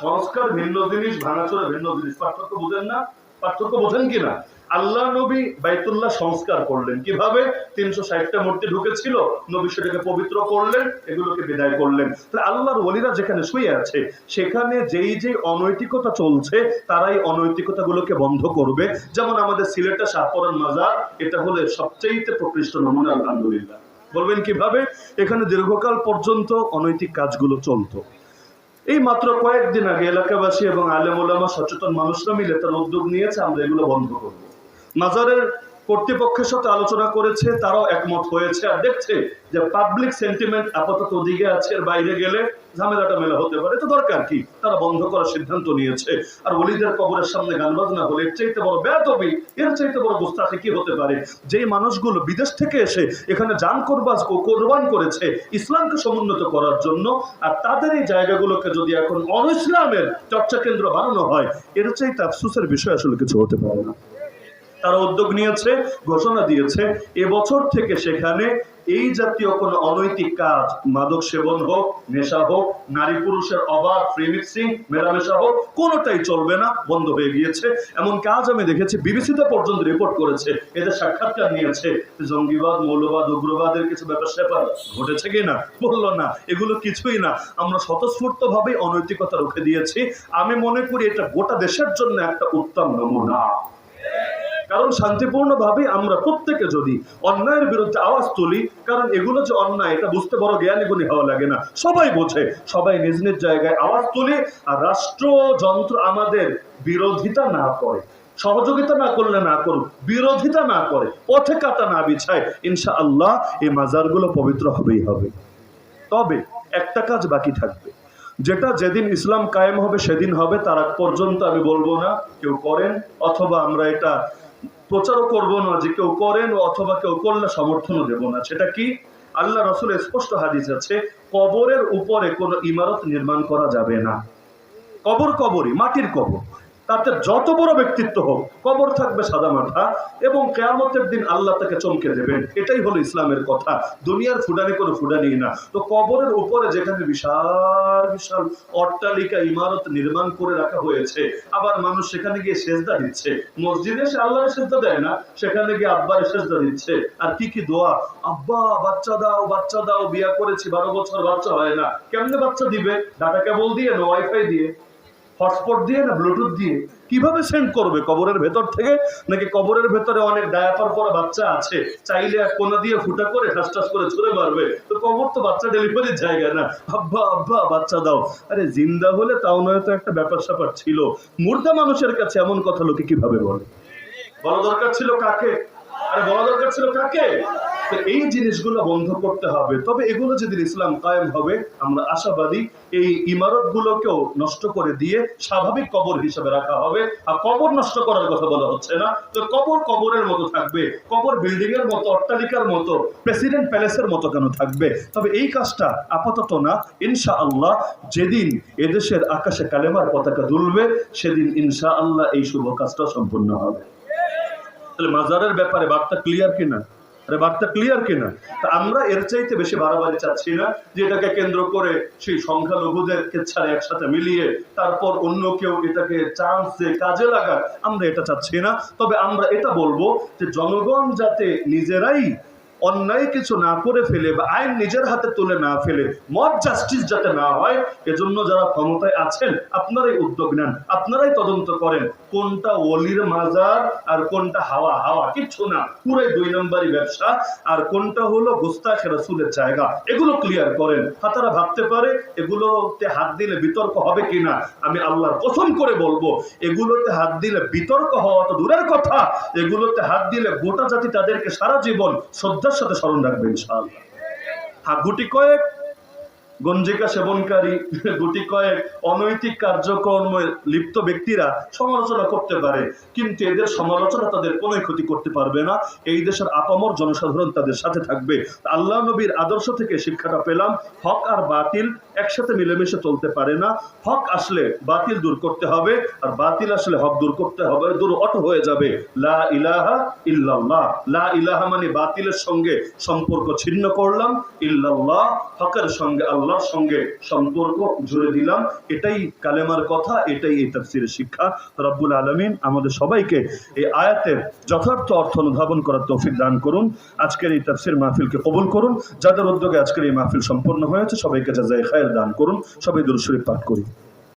[SPEAKER 2] সংস্কার ভিন্ন জিনিস, ভাঙাচোরা ভিন্ন জিনিস। পার্থক্য বুঝেন না? পার্থক্য বোঝেন কিনা? আল্লাহ নবী বাইতুল্লাহ সংস্কার করলেন কিভাবে? 360টা মূর্তি ঢুকেছিল, নবী সেটাকে পবিত্র করলেন, এগুলোকে বিদায় করলেন। তাহলে আল্লাহর ওলিরা যেখানে শুয়ে আছে, সেখানে যেই যে অনৈতিকতা চলছে, তারাই অনৈতিকতাগুলোকে বন্ধ করবে। যেমন আমাদের সিলেটের শাহপরান মাজার, এটা হলো সবচেয়ে প্রকৃষ্ট নমুনা। আলহামদুলিল্লাহ। বলবেন কিভাবে? এখানে দীর্ঘকাল পর্যন্ত অনৈতিক কাজগুলো চলতো। এই মাত্র কয়েকদিন আগে এলাকাবাসী এবং আলেম ওলামা, সচেতন মানুষরা মিলে তার উদ্যোগ নিয়েছে, আমরা এগুলো বন্ধ করব। মাজারের কর্তৃপক্ষের সাথে আলোচনা করেছে, তারাও একমত হয়েছে। আর দেখছে যে পাবলিক সেন্টিমেন্ট আপাতত ওদিকে আছে, এর বাইরে গেলে ঝামেলাটা মেলা হতে পারে, তো দরকার কি? তারা বন্ধ করার সিদ্ধান্ত নিয়েছে। আর ওলিদের কবরের সামনে গান বাজনা হলে এর চাইতে বড় বেয়াদবি, এর চাইতে বড় গোস্তাখি কি হতে পারে? যেই মানুষগুলো বিদেশ থেকে এসে এখানে জান কোরবান করেছে ইসলামকে সমুন্নত করার জন্য, আর তাদের এই জায়গাগুলোকে যদি এখন অন-ইসলামের চর্চা কেন্দ্র বানানো হয়, এর চাইতে আফসোসের বিষয় আসলে কিছু হতে পারে না। তারা উদ্যোগ নিয়েছে, ঘোষণা দিয়েছে, এবছর থেকে সেখানে এই জাতীয় কোনো অনৈতিক কাজ, মাদক সেবন হোক, নেশা হোক, নারী পুরুষের অবাধ ফ্রি মিক্সিং, মেলামেশা হোক, কোনোটাই চলবে না, বন্ধ হয়ে গিয়েছে। এমন কাজ আমি দেখেছি বিবিসিতে পর্যন্ত রিপোর্ট করেছে, এদের সাক্ষাৎকার নিয়েছে, জঙ্গিবাদ, মৌলবাদ, উগ্রবাদের কিছু ব্যাপার স্যাপার ঘটেছে কিনা, বললো না, এগুলো কিছুই না। আমরা স্বতঃস্ফূর্ত ভাবেই অনৈতিকতা রুখে দিয়েছি। আমি মনে করি এটা গোটা দেশের জন্য একটা উত্তম নমুনা। কারণ শান্তিপূর্ণভাবে আমরা প্রত্যেকে যদি অন্যায়ের বিরুদ্ধে আওয়াজ তুলি, কারণ এগুলো যে অন্যায় এটা বুঝতে বড় জ্ঞানী গুণী হওয়া লাগে না, সবাই বোঝে, সবাই নিজ নিজ জায়গায় আওয়াজ তুলি, আর রাষ্ট্রযন্ত্র আমাদের বিরোধিতা না করে, সহযোগিতা না করলে না করুক, বিরোধিতা না করে, পথে কাটা না বিছায়, ইনশাআল্লাহ এই মাজারগুলো পবিত্র হবেই হবে। তবে একটা কাজ বাকি থাকবে, যেটা যেদিন ইসলাম কায়েম হবে সেদিন হবে, তার আগ পর্যন্ত আমি বলবো না কেউ করেন, অথবা আমরা এটা প্রচারও করবো না যে কেউ করেন, অথবা কেউ করলে সমর্থনও দেব না। সেটা কি? আল্লাহ রাসূলের স্পষ্ট হাদিস আছে, কবরের উপরে কোনো ইমারত নির্মাণ করা যাবে না। কবর কবরই, মাটির কবর, তাতে যত বড় ব্যক্তিত্ব হোক, কবর থাকবে সাদা মাথা, এবং কিয়ামতের দিন আল্লাহ তাকে চমকে দেবেন। এটাই হলো ইসলামের কথা, দুনিয়ার ফুটানি কোনো ফুটানি না। তো কবরের উপরে যেখানে বিশাল বিশাল অট্টালিকা ইমারত নির্মাণ করে রাখা হয়েছে, আবার মানুষ সেখানে গিয়ে সেজদা দিচ্ছে, মসজিদে এসে আল্লাহর সেজদা দেয় না, সেখানে গিয়ে আব্বার সেজদা দিচ্ছে। আর কি কি দোয়া, আব্বা বাচ্চা দাও, বাচ্চা দাও, বিয়া করেছি 12 বছর বাচ্চা হয় না। কেমনে বাচ্চা দিবে? ডাটা কেবল দিয়ে না ওয়াইফাই দিয়ে, হটস্পট দিয়ে না ব্লুটুথ দিয়ে? কিভাবে সেন্ড করবে? কবরের ভেতর থেকে? নাকি কবরের ভেতরে অনেক ডায়াপার পরা বাচ্চা আছে, চাইলে এক কোনা দিয়ে ফুটা করে ঠাস ঠাস করে ছুঁড়ে মারবে? তো কবর তো বাচ্চা ডেলিভারির জায়গা না। আব্বা আব্বা বাচ্চা দাও। আরে জিন্দা হলে তাও নয়তো একটা ব্যাপার স্যাপার ছিল, মুর্দা মানুষের কাছে এমন কথা লোকে কিভাবে বলে? বলা দরকার ছিল কাকে? আরে বলা দরকার ছিল কাকে? তো এই জিনিসগুলো বন্ধ করতে হবে। তবে এগুলো যেদিন ইসলাম কায়েম হবে, আমরা আশাবাদী এই ইমারত গুলোকেও নষ্ট করে দিয়ে স্বাভাবিক কবর হিসেবে রাখা হবে। আর কবর নষ্ট করার কথা বলা হচ্ছে না, তো কবর কবরের মতো থাকবে, কবর বিল্ডিং এর মতো, অট্টালিকার মতো, প্রেসিডেন্ট প্যালেসের মতো কেন থাকবে? তবে এই কাজটা আপাতত না, ইনশাআল্লাহ যেদিন এদেশের আকাশে কালেমার পতাকা দুলবে, সেদিন ইনশাআল্লাহ এই শুভ কাজটা সম্পূর্ণ হবে। তাহলে মাজারের ব্যাপারে বার্তা ক্লিয়ার কিনা? আরে বার্তা ক্লিয়ার কিনা? তা আমরা এর চাইতে বেশি বাড়াবাড়ি চাচ্ছি না, যে এটাকে কেন্দ্র করে সেই সংখ্যালঘুদেরকে ছাড়া একসাথে মিলিয়ে তারপর অন্য কেউ এটাকে চান্স দিয়ে কাজে লাগাক, আমরা এটা চাচ্ছি না। তবে আমরা এটা বলবো যে জনগণ যাতে নিজেরাই অন্যায় কিছু না করে ফেলে বা আইন নিজের হাতে তুলে না ফেলে, মব জাস্টিস যাতে না হয়, এজন্য যারা ক্ষমতায় আছেন আপনারাই উদ্যোগ নেন, আপনারাই তদন্ত করেন কোনটা ওলির মাজার আর কোনটা হাওয়া হাওয়া কিচ্ছু না, পুরাই 2 নম্বরই ব্যবসা, আর কোনটা হলো গোস্তাখে রাসূলের জায়গা, এগুলো ক্লিয়ার করেন। তারা ভাবতে পারে এগুলোতে হাত দিলে বিতর্ক হবে কিনা, আমি আল্লাহর কসম করে বলবো এগুলোতে হাত দিলে বিতর্ক হওয়া তো দূরের কথা, এগুলোতে হাত দিলে গোটা জাতি তাদেরকে সারা জীবন শ্রদ্ধার সাথে স্মরণ রাখবে ইনশাআল্লাহ। হ্যাঁ, গুটি কয়েক গঞ্জিকা সেবনকারী, গুটি কয়েক অনৈতিক কার্যক্রমে লিপ্ত ব্যক্তিরা সমালোচনা করতে পারে, কিন্তু এদের সমালোচনা তাদের কোনো ক্ষতি করতে পারবে না। এই দেশের আপামর জনসাধারণ তাদের সাথে থাকবে। আল্লাহ নবীর আদর্শ থেকে শিক্ষাটা পেলাম, হক আর বাতিল একসাথে মিলেমিশে চলতে পারে না। হক আসলে বাতিল দূর করতে হবে, আর বাতিল আসলে হক দূর করতে হবে, দূর অটো হয়ে যাবে। লা ইলাহা ইল্লাল্লাহ, লা ইলাহা মানে বাতিলের সঙ্গে সম্পর্ক ছিন্ন করলাম, ইল্লাল্লাহ হকের সঙ্গে আল্লাহর সঙ্গে সম্পর্ক জুড়ে দিলাম। এটাই কালেমার কথা, এটাই এই তাফসীরের শিক্ষা। রব্বুল আলামিন আমাদের সবাইকে এই আয়াতের যথার্থ অর্থ অনুধাবন করার তৌফিক দান করুন। আজকের এই তাফসীর মাহফিলকে কবুল করুন। যাদের উদ্যোগে আজকের এই মাহফিল সম্পন্ন হয়েছে সবাইকে জাযায়ে খায়ের দান করুন। সবাই দুরূদ শরীফ পাঠ করি।